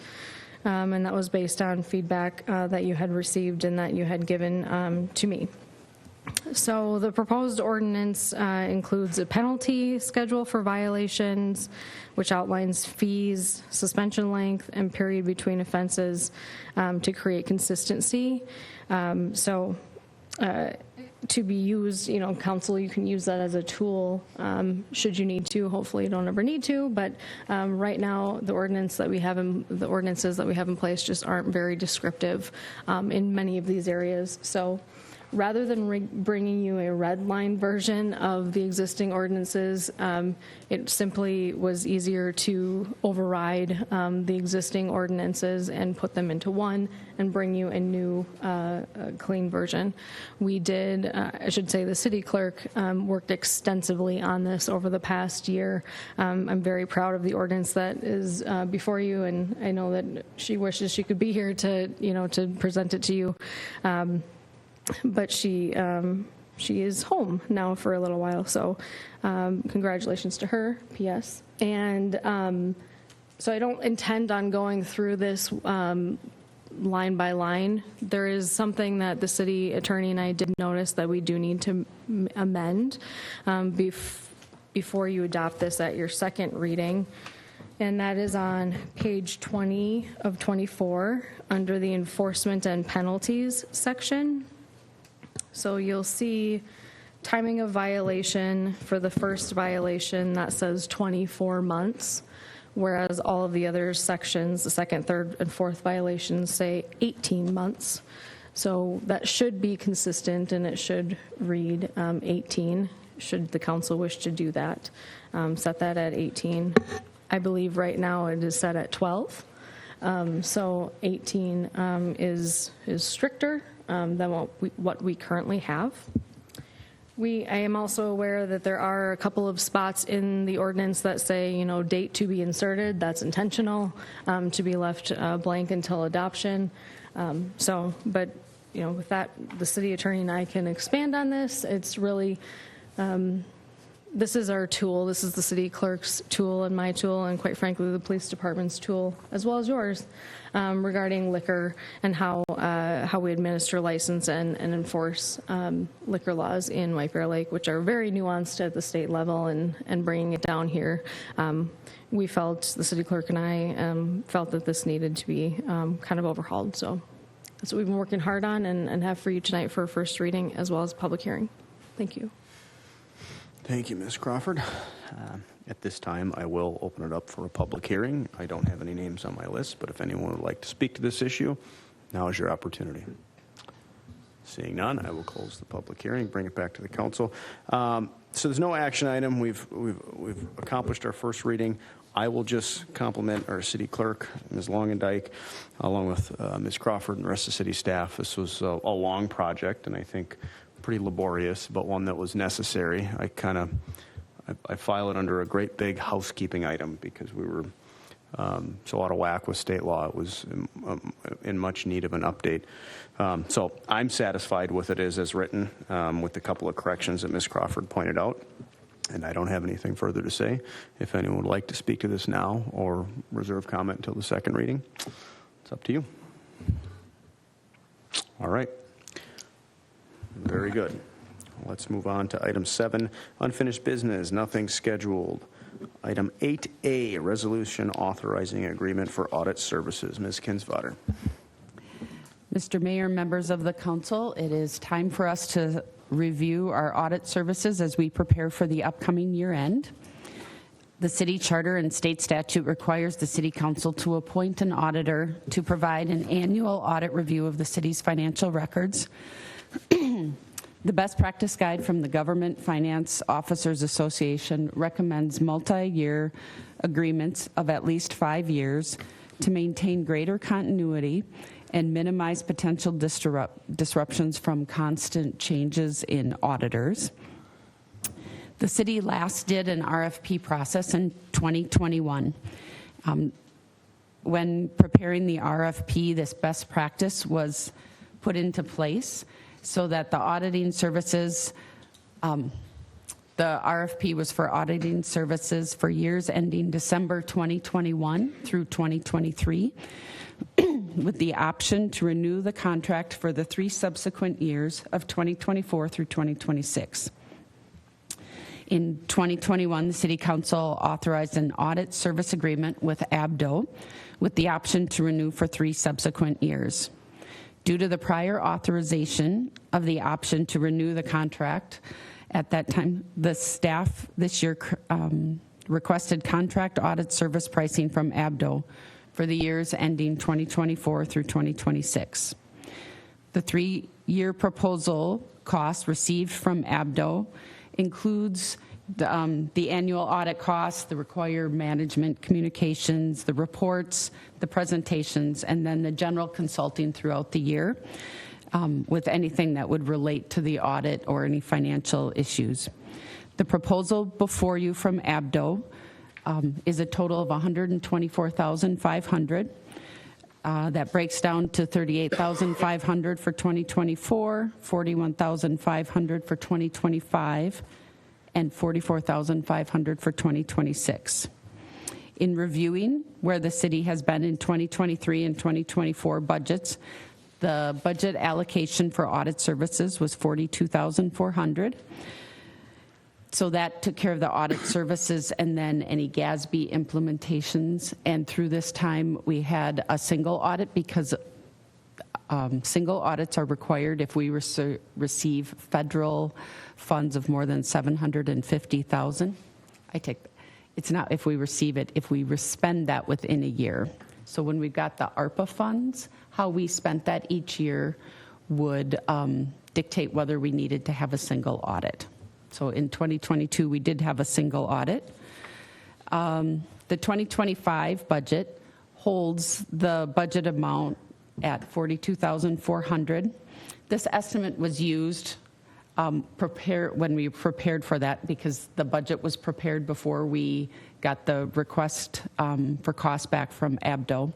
And that was based on feedback that you had received and that you had given to me. So the proposed ordinance includes a penalty schedule for violations, which outlines fees, suspension length, and period between offenses to create consistency. To be used, council, you can use that as a tool should you need to. Hopefully you don't ever need to, but right now the ordinances that we have in place just aren't very descriptive in many of these areas. So rather than bringing you a red line version of the existing ordinances, it simply was easier to override the existing ordinances and put them into one and bring you a new clean version. We did, I should say the city clerk worked extensively on this over the past year. I'm very proud of the ordinance that is before you, and I know that she wishes she could be here to, to present it to you. But she is home now for a little while, so congratulations to her, P.S. And so I don't intend on going through this line by line. There is something that the city attorney and I did notice that we do need to amend before you adopt this at your second reading. And that is on page 20 of 24 under the enforcement and penalties section. So you'll see timing of violation for the first violation that says 24 months, whereas all of the other sections, the second, third, and fourth violations say 18 months. So that should be consistent and it should read 18, should the council wish to do that. Set that at 18. I believe right now it is set at 12. So 18 is stricter than what we currently have. I am also aware that there are a couple of spots in the ordinance that say, date to be inserted. That's intentional, to be left blank until adoption. But with that, the city attorney and I can expand on this. It's really, this is our tool. This is the city clerk's tool and my tool, and quite frankly, the police department's tool, as well as yours, regarding liquor and how we administer, license, and enforce liquor laws in White Bear Lake, which are very nuanced at the state level, and bringing it down here. We felt, the city clerk and I felt that this needed to be kind of overhauled. So that's what we've been working hard on and have for you tonight for a first reading as well as a public hearing. Thank you. Thank you, Ms. Crawford. At this time, I will open it up for a public hearing. I don't have any names on my list, but if anyone would like to speak to this issue, now is your opportunity. Seeing none, I will close the public hearing, bring it back to the council. So there's no action item. We've accomplished our first reading. I will just compliment our city clerk, Ms. Longendijk, along with Ms. Crawford and the rest of the city staff. This was a long project, and I think pretty laborious, but one that was necessary. I file it under a great big housekeeping item because we were so out of whack with state law. It was in much need of an update. So I'm satisfied with it as written, with a couple of corrections that Ms. Crawford pointed out. And I don't have anything further to say. If anyone would like to speak to this now or reserve comment until the second reading, it's up to you. All right. Very good. Let's move on to item 7, unfinished business, nothing scheduled. Item 8A, resolution authorizing agreement for audit services. Ms. Kinsvater. Mr. Mayor, members of the council, it is time for us to review our audit services as we prepare for the upcoming year end. The city charter and state statute requires the city council to appoint an auditor to provide an annual audit review of the city's financial records. The best practice guide from the Government Finance Officers Association recommends multi-year agreements of at least 5 years to maintain greater continuity and minimize potential disruptions from constant changes in auditors. The city last did an RFP process in 2021. When preparing the RFP, this best practice was put into place so that the auditing services that The RFP was for auditing services for years ending December 2021 through 2023, with the option to renew the contract for the 3 subsequent years of 2024 through 2026. In 2021, the City Council authorized an audit service agreement with ABDO with the option to renew for 3 subsequent years. Due to the prior authorization of the option to renew the contract, at that time, the staff this year requested contract audit service pricing from ABDO for the years ending 2024 through 2026. The 3-year proposal cost received from ABDO includes the annual audit costs, the required management communications, the reports, the presentations, and then the general consulting throughout the year with anything that would relate to the audit or any financial issues. The proposal before you from ABDO is a total of $124,500. That breaks down to $38,500 for 2024, $41,500 for 2025, and $44,500 for 2026. In reviewing where the city has been in 2023 and 2024 budgets, the budget allocation for audit services was $42,400. So that took care of the audit services and then any GASB implementations. And through this time, we had a single audit because single audits are required if we receive federal funds of more than $750,000. It's not if we receive it, if we spend that within a year. So when we got the ARPA funds, how we spent that each year would dictate whether we needed to have a single audit. So in 2022, we did have a single audit. The 2025 budget holds the budget amount at $42,400. This estimate was used when we prepared for that because the budget was prepared before we got the request for cost back from ABDO.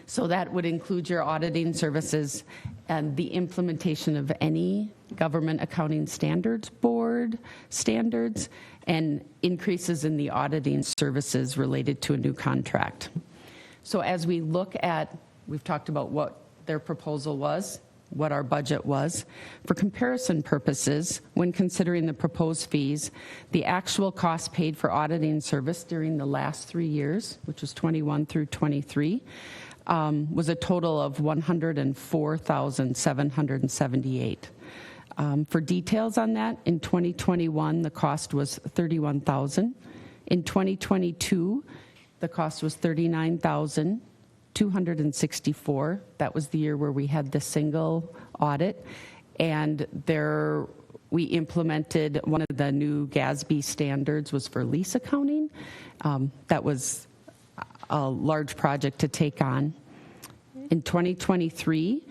So that would include your auditing services and the implementation of any Government Accounting Standards Board standards and increases in the auditing services related to a new contract. So as we look at, we've talked about what their proposal was, what our budget was. For comparison purposes, when considering the proposed fees, the actual cost paid for auditing service during the last 3 years, which was 21 through 23, was a total of $104,778. For details on that, in 2021, the cost was $31,000. In 2022, the cost was $39,264. That was the year where we had the single audit. And there we implemented one of the new GASB standards was for lease accounting. That was a large project to take on. In 2023,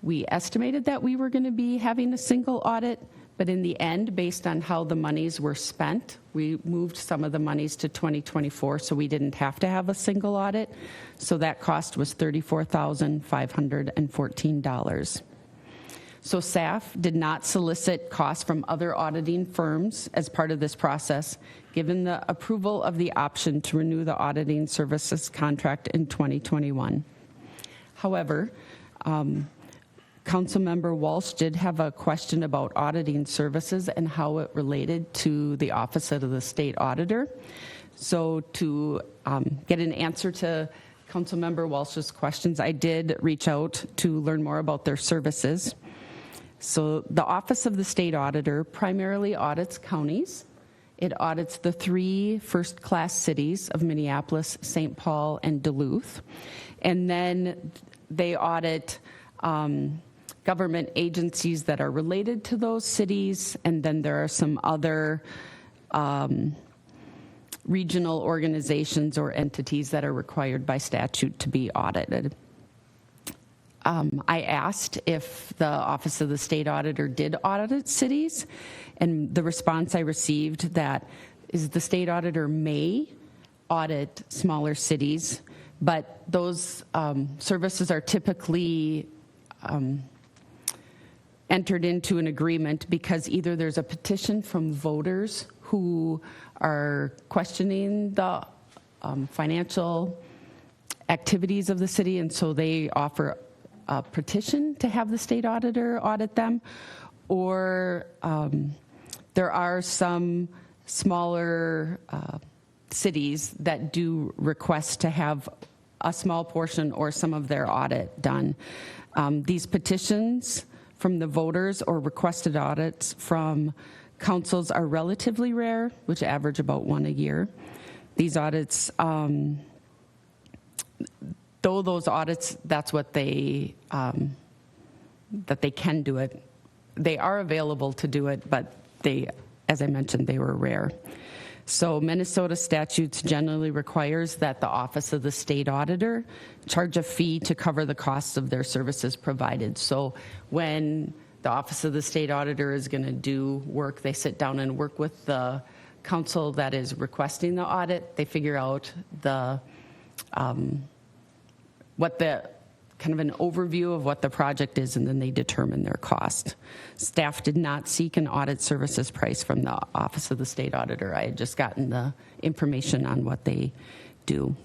we estimated that we were going to be having a single audit, but in the end, based on how the monies were spent, we moved some of the monies to 2024, so we didn't have to have a single audit. So that cost was $34,514. So SAF did not solicit costs from other auditing firms as part of this process, given the approval of the option to renew the auditing services contract in 2021. However, Councilmember Walsh did have a question about auditing services and how it related to the Office of the State Auditor. So to get an answer to Councilmember Walsh's questions, I did reach out to learn more about their services. So the Office of the State Auditor primarily audits counties. It audits the 3 first-class cities of Minneapolis, St. Paul, and Duluth. And then they audit government agencies that are related to those cities, and then there are some other regional organizations or entities that are required by statute to be audited. I asked if the Office of the State Auditor did audit cities, and the response I received that is the State Auditor may audit smaller cities, but those services are typically entered into an agreement because either there's a petition from voters who are questioning the financial activities of the city, and so they offer a petition to have the state auditor audit them, or there are some smaller cities that do request to have a small portion or some of their audit done. These petitions from the voters or requested audits from councils are relatively rare, which average about one a year. These audits, though those audits, that's what that they can do it. They are available to do it, but they, as I mentioned, they were rare. So Minnesota statutes generally requires that the Office of the State Auditor charge a fee to cover the costs of their services provided. So when the Office of the State Auditor is going to do work, they sit down and work with the council that is requesting the audit. They figure out what the kind of an overview of what the project is, and then they determine their cost. Staff did not seek an audit services price from the Office of the State Auditor. I had just gotten the information on what they do.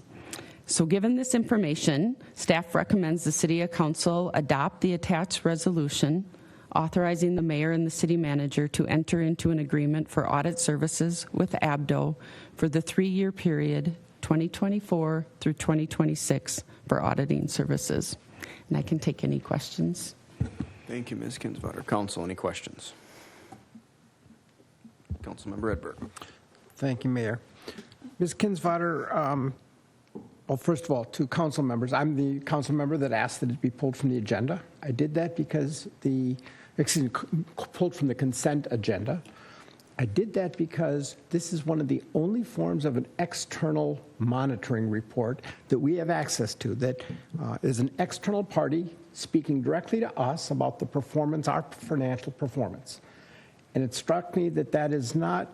So given this information, staff recommends the City Council adopt the attached resolution authorizing the mayor and the city manager to enter into an agreement for audit services with ABDO for the 3-year period 2024 through 2026 for auditing services. And I can take any questions. Thank you, Ms. Kinsvater. Council, any questions? Councilmember Edberg. Thank you, Mayor. Ms. Kinsvater, well, first of all, to council members, I'm the council member that asked that it be pulled from the agenda. I did that because pulled from the consent agenda. I did that because this is one of the only forms of an external monitoring report that we have access to that is an external party speaking directly to us about the performance, our financial performance. And it struck me that that is not,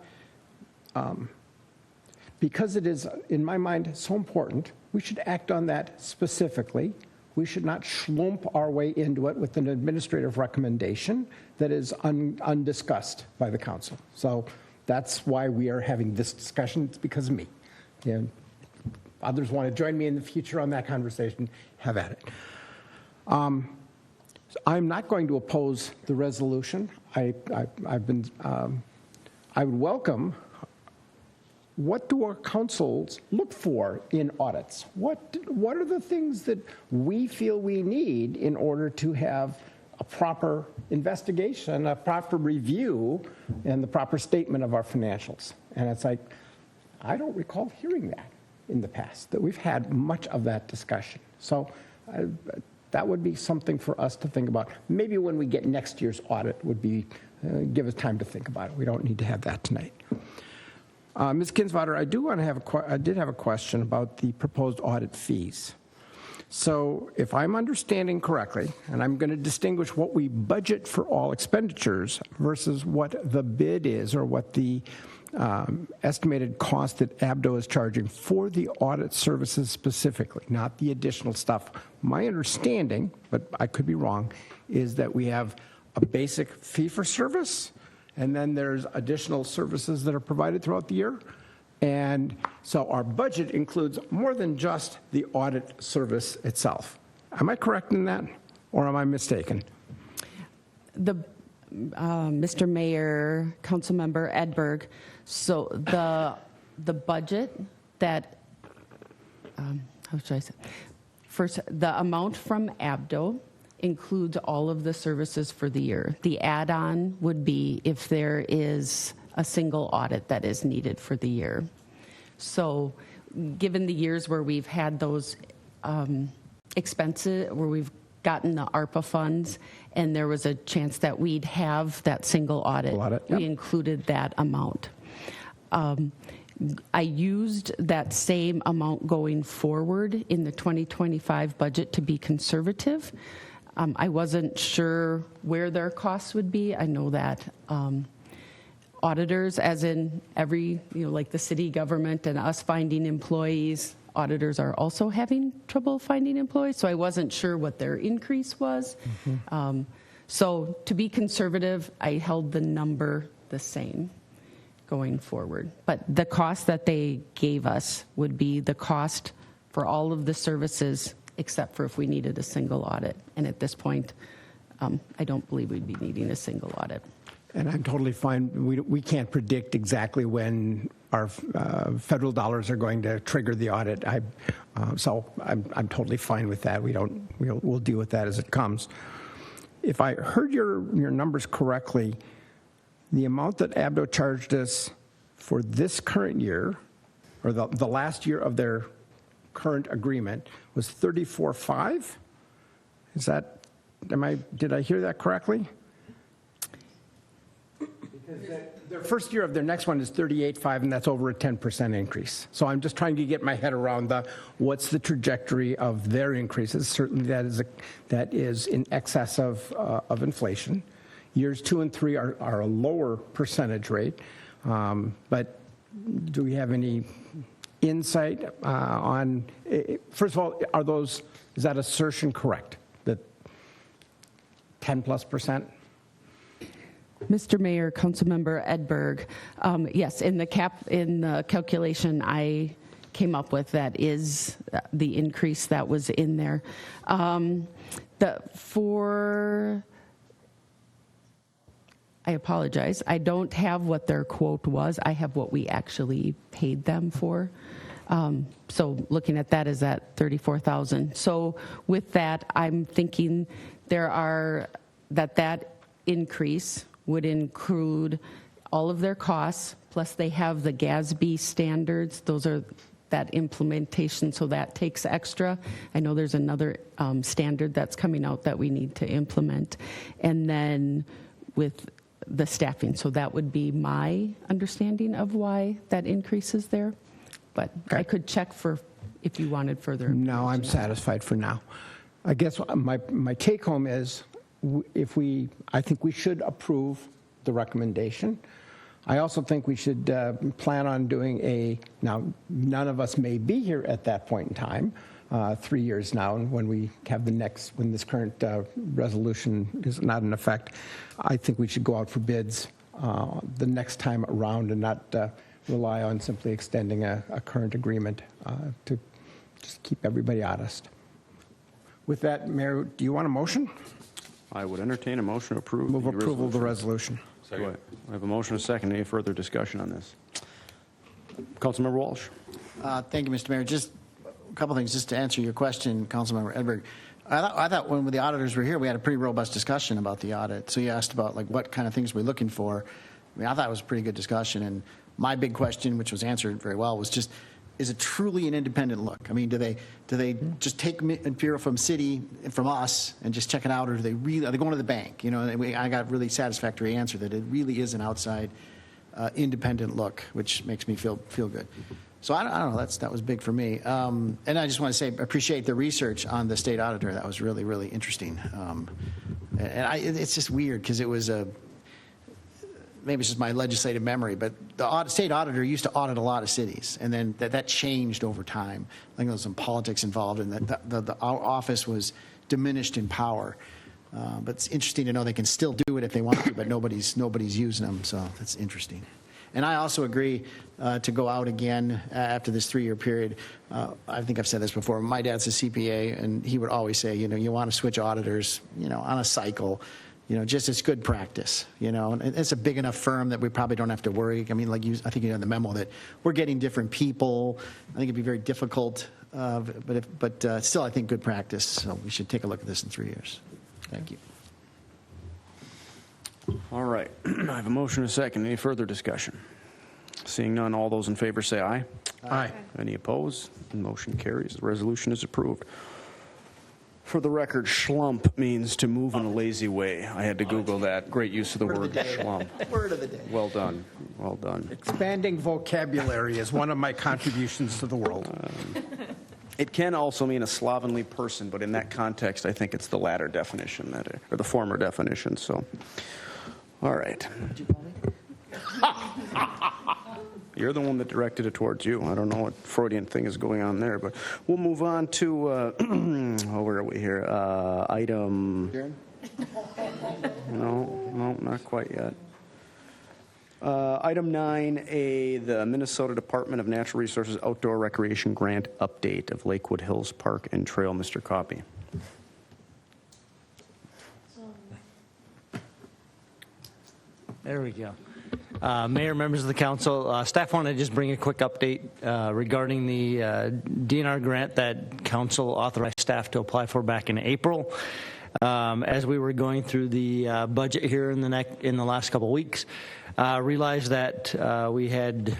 because it is, in my mind, so important, we should act on that specifically. We should not schlump our way into it with an administrative recommendation that is undiscussed by the council. So that's why we are having this discussion. It's because of me. And others want to join me in the future on that conversation, have at it. I'm not going to oppose the resolution. I would welcome. What do our councils look for in audits? What are the things that we feel we need in order to have a proper investigation, a proper review, and the proper statement of our financials? And it's like, I don't recall hearing that in the past, that we've had much of that discussion. So that would be something for us to think about. Maybe when we get next year's audit would be, give us time to think about it. We don't need to have that tonight. Ms. Kinsvater, I did have a question about the proposed audit fees. So if I'm understanding correctly, and I'm going to distinguish what we budget for all expenditures versus what the bid is, or what the estimated cost that ABDO is charging for the audit services specifically, not the additional stuff. My understanding, but I could be wrong, is that we have a basic fee for service, and then there's additional services that are provided throughout the year. And so our budget includes more than just the audit service itself. Am I correct in that, or am I mistaken? Mr. Mayor, Councilmember Edberg, so the budget that, how should I say? First, the amount from ABDO includes all of the services for the year. The add-on would be if there is a single audit that is needed for the year. So given the years where we've had those expenses, where we've gotten the ARPA funds, and there was a chance that we'd have that single audit, Yep. We included that amount. I used that same amount going forward in the 2025 budget to be conservative. I wasn't sure where their costs would be. I know that auditors, as in every, like the city government and us finding employees, auditors are also having trouble finding employees. So I wasn't sure what their increase was. So to be conservative, I held the number the same going forward. But the cost that they gave us would be the cost for all of the services except for if we needed a single audit. And at this point, I don't believe we'd be needing a single audit. And I'm totally fine. We can't predict exactly when our federal dollars are going to trigger the audit. So I'm totally fine with that. We'll deal with that as it comes. If I heard your numbers correctly, the amount that Abdo charged us for this current year, or the last year of their current agreement, was $34,500. Is that? Did I hear that correctly? Because their first year of their next one is $38,500, and that's over a 10% increase. So I'm just trying to get my head around what's the trajectory of their increases. Certainly, that is in excess of inflation. Years 2 and 3 are a lower percentage rate, but do we have any insight on? First of all, is that assertion correct? That 10+%? Mr. Mayor, Councilmember Edberg, yes, in the calculation I came up with, that is the increase that was in there. I apologize. I don't have what their quote was. I have what we actually paid them for. So looking at that is at $34,000. So with that, I'm thinking that increase would include all of their costs, plus they have the GASB standards. Those are that implementation, so that takes extra. I know there's another standard that's coming out that we need to implement. And then with the staffing, so that would be my understanding of why that increase is there. But I could check if you wanted further information. No, I'm satisfied for now. I guess my take home is I think we should approve the recommendation. I also think we should plan on doing now none of us may be here at that point in time, 3 years now, when we have when this current resolution is not in effect. I think we should go out for bids the next time around and not rely on simply extending a current agreement to just keep everybody honest. With that, Mayor, do you want a motion? I would entertain a motion to approve. Move the approval of the resolution. resolution. Go ahead. I have a motion and a second. Any further discussion on this? Councilmember Walsh. Thank you, Mr. Mayor. Just a couple things just to answer your question, Councilmember Edberg. I thought when the auditors were here, we had a pretty robust discussion about the audit. So you asked about what kind of things we're looking for. I mean, I thought it was a pretty good discussion. And my big question, which was answered very well, was just, is it truly an independent look? I mean, do they just take Imperial from us and just check it out, or are they going to the bank? You know, I got a really satisfactory answer that it really is an outside independent look, which makes me feel good. So I don't know. That was big for me. And I just want to say, appreciate the research on the state auditor. That was really, really interesting. It's just weird because it was maybe it's just my legislative memory, but the state auditor used to audit a lot of cities, and then that changed over time. I think there was some politics involved, and that our office was diminished in power. But it's interesting to know they can still do it if they want to, but nobody's using them, so that's interesting. And I also agree to go out again after this 3-year period. I think I've said this before. My dad's a CPA, and he would always say, you want to switch auditors, on a cycle. Just it's good practice, and it's a big enough firm that we probably don't have to worry. I mean, I think in the memo that we're getting different people. I think it'd be very difficult, but still, I think good practice. So we should take a look at this in 3 years. Thank you. All right. I have a motion and a second. Any further discussion? Seeing none, all those in favor say aye. Aye. Any opposed? Motion carries. The resolution is approved. For the record, schlump means to move in a lazy way. I had to Google that. Great use of the word schlump. Word of the day. Well done. Well done. Expanding vocabulary is one of my contributions to the world. It can also mean a slovenly person, but in that context, I think it's the latter definition, or the former definition. So, all right. You're the one that directed it towards you. I don't know what Freudian thing is going on there, but we'll move on to, where are we here? Item No, not quite yet. Item 9A, the Minnesota Department of Natural Resources Outdoor Recreation Grant update of Lakewood Hills Park and Trail. Mr. Coffey. There we go. Mayor, members of the council, staff wanted to just bring a quick update regarding the DNR grant that council authorized staff to apply for back in April. As we were going through the budget here in the last couple of weeks, realized that we had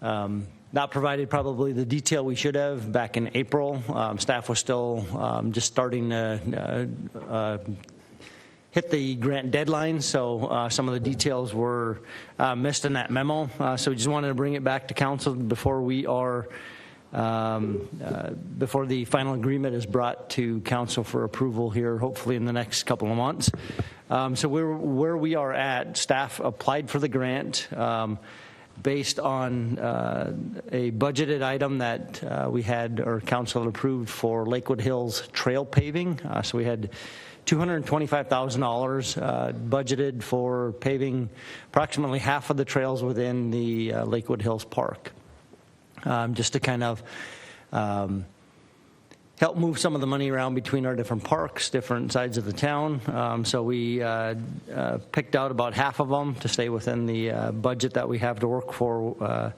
not provided probably the detail we should have back in April. Staff was still just starting to hit the grant deadline, so some of the details were missed in that memo. So we just wanted to bring it back to council before we are before the final agreement is brought to council for approval here, hopefully in the next couple of months. So where we are at, staff applied for the grant based on a budgeted item that we had, or council had approved for Lakewood Hills trail paving. So we had $225,000 budgeted for paving approximately half of the trails within the Lakewood Hills Park. Just to kind of help move some of the money around between our different parks, different sides of the town. So we picked out about half of them to stay within the budget that we have to work for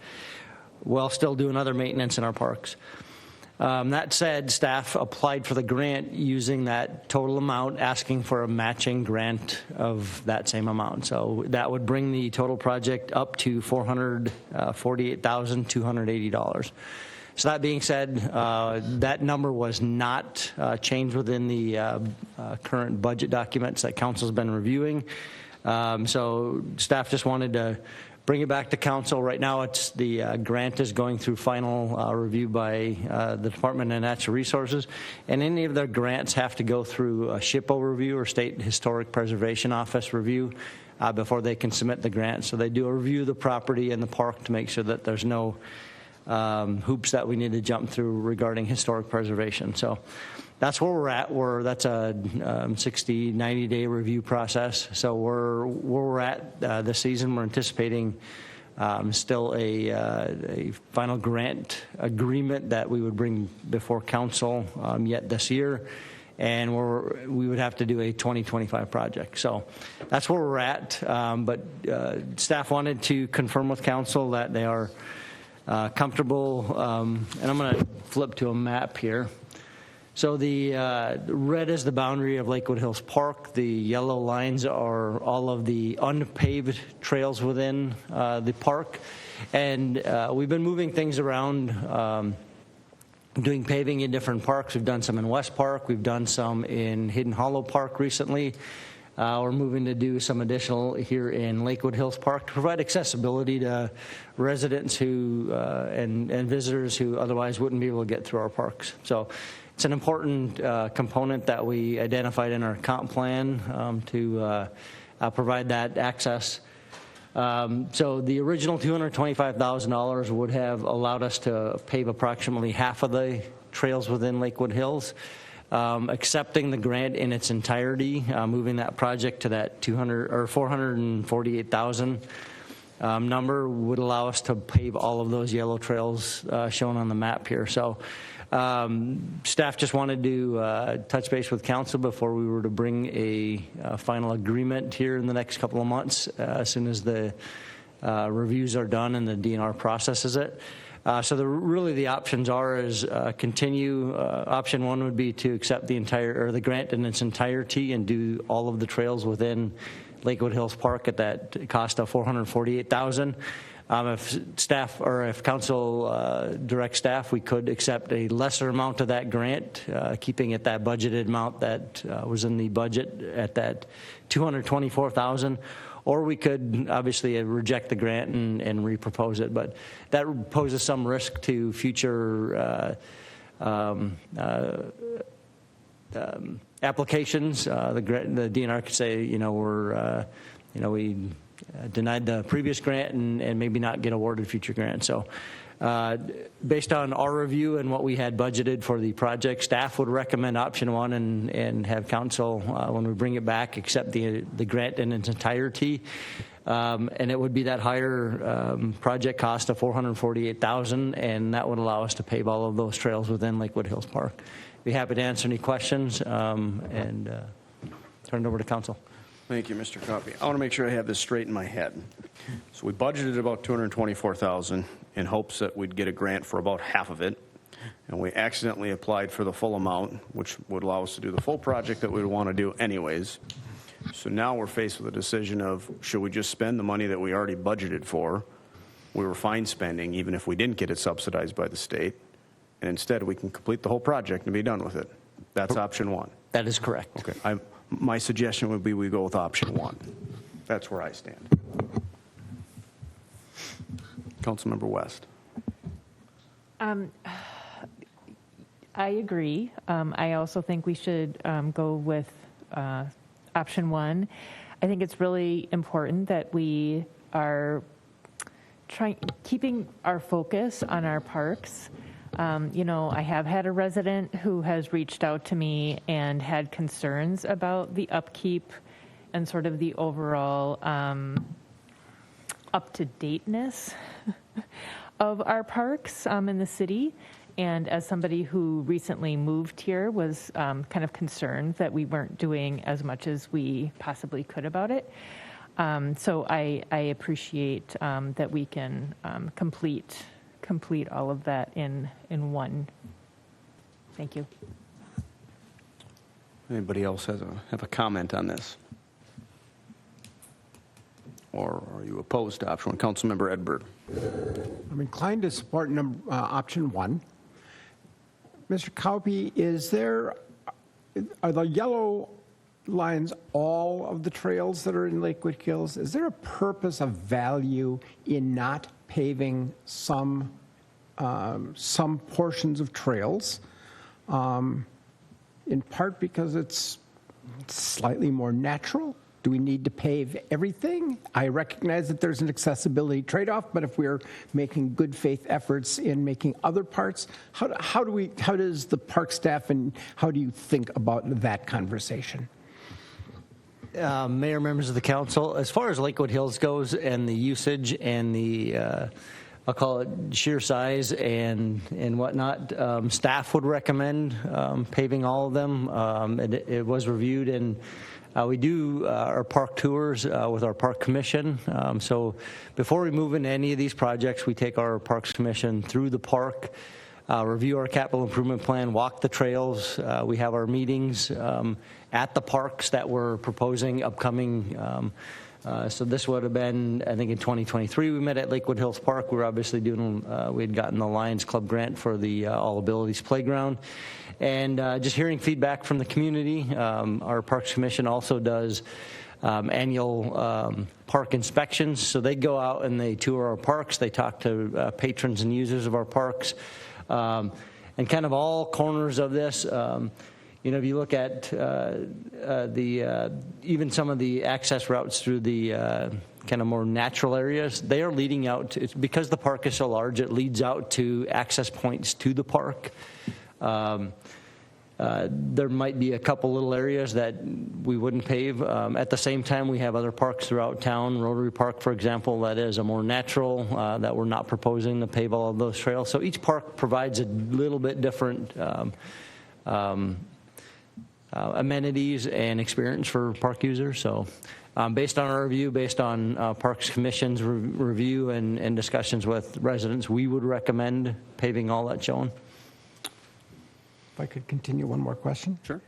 while still doing other maintenance in our parks. That said, staff applied for the grant using that total amount, asking for a matching grant of that same amount. So that would bring the total project up to $448,280. So that being said, that number was not changed within the current budget documents that council's been reviewing. So staff just wanted to bring it back to council. Right now, it's the grant is going through final review by the Department of Natural Resources, and any of their grants have to go through a SHPO review or State Historic Preservation Office review before they can submit the grant. So they do a review of the property and the park to make sure that there's no hoops that we need to jump through regarding historic preservation. So that's where we're at. That's a 60, 90-day review process. So where we're at this season, we're anticipating still a final grant agreement that we would bring before council yet this year, and we would have to do a 2025 project. So that's where we're at. But staff wanted to confirm with council that they are comfortable, and I'm going to flip to a map here. So the red is the boundary of Lakewood Hills Park. The yellow lines are all of the unpaved trails within the park. And we've been moving things around, doing paving in different parks. We've done some in West Park. We've done some in Hidden Hollow Park recently. We're moving to do some additional here in Lakewood Hills Park to provide accessibility to residents who and visitors who otherwise wouldn't be able to get through our parks. So it's an important component that we identified in our comp plan to provide that access. So the original $225,000 would have allowed us to pave approximately half of the trails within Lakewood Hills. Accepting the grant in its entirety, moving that project to that $448,000 number would allow us to pave all of those yellow trails shown on the map here. So staff just wanted to touch base with council before we were to bring a final agreement here in the next couple of months, as soon as the reviews are done and the DNR processes it. So really the options is continue. Option one would be to accept the grant in its entirety and do all of the trails within Lakewood Hills Park at that cost of $448,000. If staff or if council directs staff, we could accept a lesser amount of that grant, keeping it that budgeted amount that was in the budget at that $224,000. Or we could obviously reject the grant and repropose it, but that poses some risk to future applications. The DNR could say, we denied the previous grant and maybe not get awarded future grants. So Based on our review and what we had budgeted for the project, staff would recommend option one and have council, when we bring it back, accept the grant in its entirety. And it would be that higher project cost of $448,000, and that would allow us to pave all of those trails within Lakewood Hills Park. Be happy to answer any questions and turn it over to council. Thank you, Mr. Coffey. I want to make sure I have this straight in my head. So we budgeted about $224,000 in hopes that we'd get a grant for about half of it, and we accidentally applied for the full amount, which would allow us to do the full project that we would want to do anyways. So now we're faced with a decision of, should we just spend the money that we already budgeted for? We were fine spending, even if we didn't get it subsidized by the state, and instead we can complete the whole project and be done with it. That's option one. That is correct. Okay. My suggestion would be we go with option one. That's where I stand. Councilmember West. I agree. I also think we should go with option one. I think it's really important that we are keeping our focus on our parks. I have had a resident who has reached out to me and had concerns about the upkeep and sort of the overall up-to-dateness of our parks in the city. And as somebody who recently moved here, was kind of concerned that we weren't doing as much as we possibly could about it. So I appreciate that we can complete all of that in one. Thank you. Anybody else have a comment on this? Or are you opposed to option one? Councilmember Edberg. I'm inclined to support option one. Mr. Cowpey, are the yellow lines all of the trails that are in Lakewood Hills? Is there a purpose of value in not paving some portions of trails, in part because it's slightly more natural? Do we need to pave everything? I recognize that there's an accessibility trade-off, but if we're making good faith efforts in making other parts, how does the park staff and how do you think about that conversation? Mayor, members of the council, as far as Lakewood Hills goes and the usage and the, I'll call it sheer size and whatnot, staff would recommend paving all of them. It was reviewed, and we do our park tours with our park commission. So before we move into any of these projects, we take our parks commission through the park, review our capital improvement plan, walk the trails. We have our meetings at the parks that we're proposing upcoming. So this would have been, I think in 2023, we met at Lakewood Hills Park. We were obviously doing, we had gotten the Lions Club grant for the All Abilities Playground. And just hearing feedback from the community. Our Parks Commission also does annual park inspections. So they go out and they tour our parks. They talk to patrons and users of our parks. And kind of all corners of this, if you look at even some of the access routes through the kind of more natural areas, they are leading out to, because the park is so large, it leads out to access points to the park. There might be a couple little areas that we wouldn't pave. At the same time, we have other parks throughout town. Rotary Park, for example, that is a more natural, that we're not proposing to pave all of those trails. So each park provides a little bit different amenities and experience for park users. So based on our review, based on Parks Commission's review and discussions with residents, we would recommend paving all that's shown. If I could continue one more question. Sure.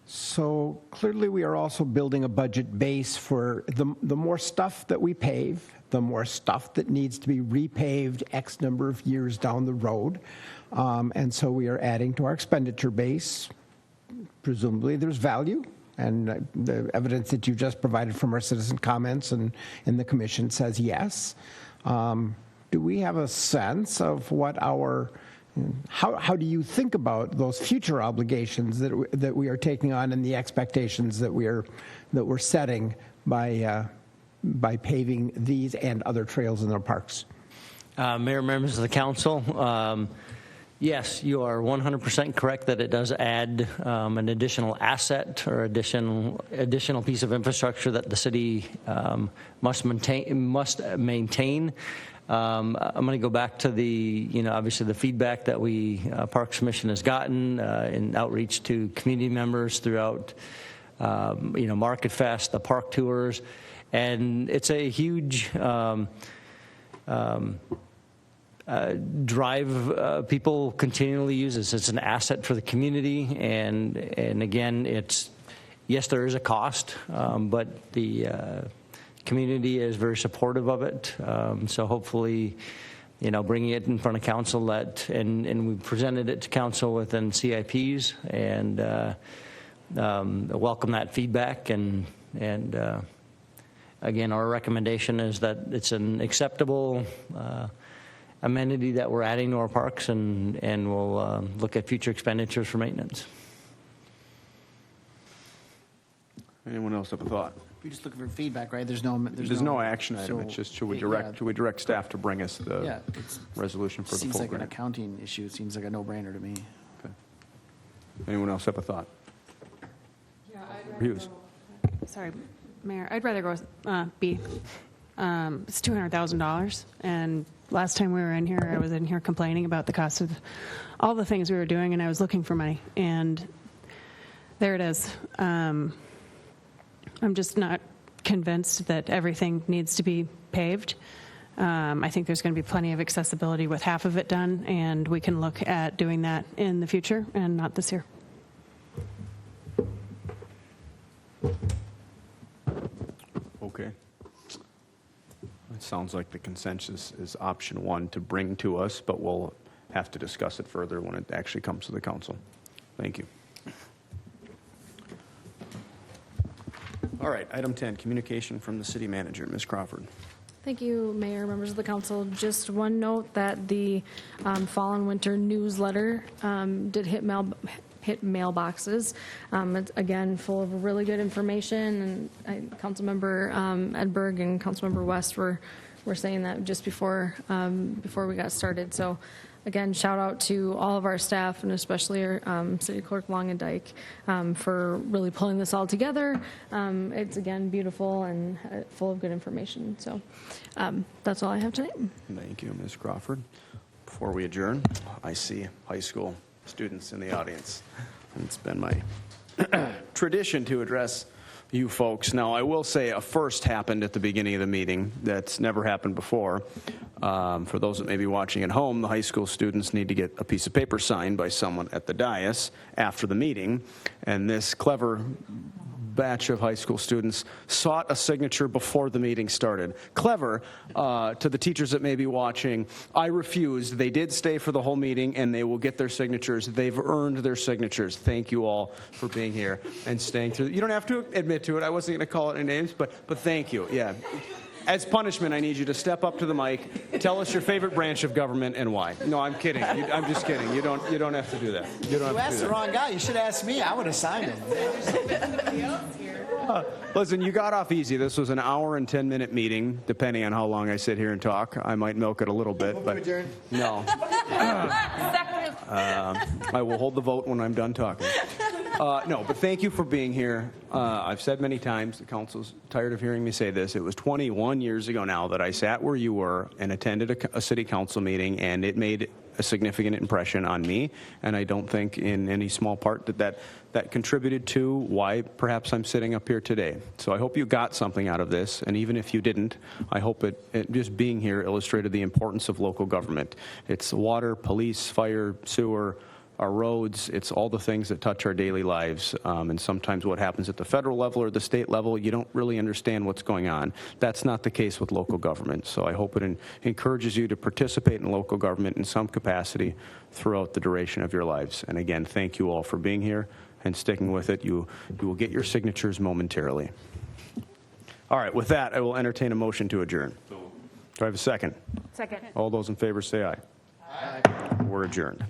So clearly we are also building a budget base for the more stuff that we pave, the more stuff that needs to be repaved X number of years down the road. And so we are adding to our expenditure base. Presumably there's value, and the evidence that you just provided from our citizen comments and the commission says yes. Do we have a sense of what how do you think about those future obligations that we are taking on and the expectations that we're setting by paving these and other trails in our parks? Mayor, members of the council, yes, you are 100% correct that it does add an additional asset or additional piece of infrastructure that the city must maintain. I'm going to go back to the, obviously the feedback that Parks Commission has gotten in outreach to community members throughout, Market Fest, the park tours, and it's a huge drive people continually use this. It's an asset for the community, and again, yes, there is a cost, but the community is very supportive of it. So hopefully, bringing it in front of council and we presented it to council within CIPs, and welcome that feedback, and again, our recommendation is that it's an acceptable amenity that we're adding to our parks, and we'll look at future expenditures for maintenance. Anyone else have a thought? We're just looking for feedback, right? There's no action item. so- It's just, should we yeah, direct staff to bring us the Yeah, it's- resolution for the Seems full like an grant? accounting issue. It seems like a no-brainer to me. Okay. Anyone else have a thought? Hughes. Sorry, Mayor, I'd rather go with B. It's $200,000, and last time we were in here, I was in here complaining about the cost of all the things we were doing, and I was looking for money, and there it is. I'm just not convinced that everything needs to be paved. I think there's going to be plenty of accessibility with half of it done, and we can look at doing that in the future and not this year. Okay. It sounds like the consensus is option one to bring to us, but we'll have to discuss it further when it actually comes to the council. Thank you. All right, item 10, communication from the city manager, Ms. Crawford. Thank you, Mayor, members of the council. Just one note that the fall and winter newsletter did hit mailboxes. It's, again, full of really good information, and Councilmember Edberg and Councilmember West were saying that just before we got started. So, again, shout out to all of our staff, and especially our City Clerk Longendijk for really pulling this all together. It's, again, beautiful and full of good information. So that's all I have tonight. Thank you, Ms. Crawford. Before we adjourn, I see high school students in the audience. And it's been my tradition to address you folks. Now, I will say a first happened at the beginning of the meeting that's never happened before. For those that may be watching at home, the high school students need to get a piece of paper signed by someone at the dais after the meeting. And this clever batch of high school students sought a signature before the meeting started. Clever to the teachers that may be watching. I refused. They did stay for the whole meeting, and they will get their signatures. They've earned their signatures. Thank you all for being here and staying through. You don't have to admit to it. I wasn't going to call it any names, but thank you. Yeah. As punishment, I need you to step up to the mic, tell us your favorite branch of government and why. No, I'm kidding. I'm just kidding. You don't have to do that. You don't have to do asked the that. wrong guy. You should ask me. I would have signed him. Listen, you got off easy. This was an hour and 10-minute meeting, depending on how long I sit here and talk. I might milk it a little bit, but no. I will hold the vote when I'm done talking. No, but thank you for being here. I've said many times, the council's tired of hearing me say this. It was 21 years ago now that I sat where you were and attended a city council meeting, and it made a significant impression on me. And I don't think in any small part that contributed to why perhaps I'm sitting up here today. So I hope you got something out of this. And even if you didn't, I hope it just being here illustrated the importance of local government. It's water, police, fire, sewer, our roads, it's all the things that touch our daily lives. And sometimes what happens at the federal level or the state level, you don't really understand what's going on. That's not the case with local government. So I hope it encourages you to participate in local government in some capacity throughout the duration of your lives. And again, thank you all for being here and sticking with it. You will get your signatures momentarily. All right, with that, I will entertain a motion to adjourn. Do I have a second? Second. All those in favor say aye. Aye. We're adjourned.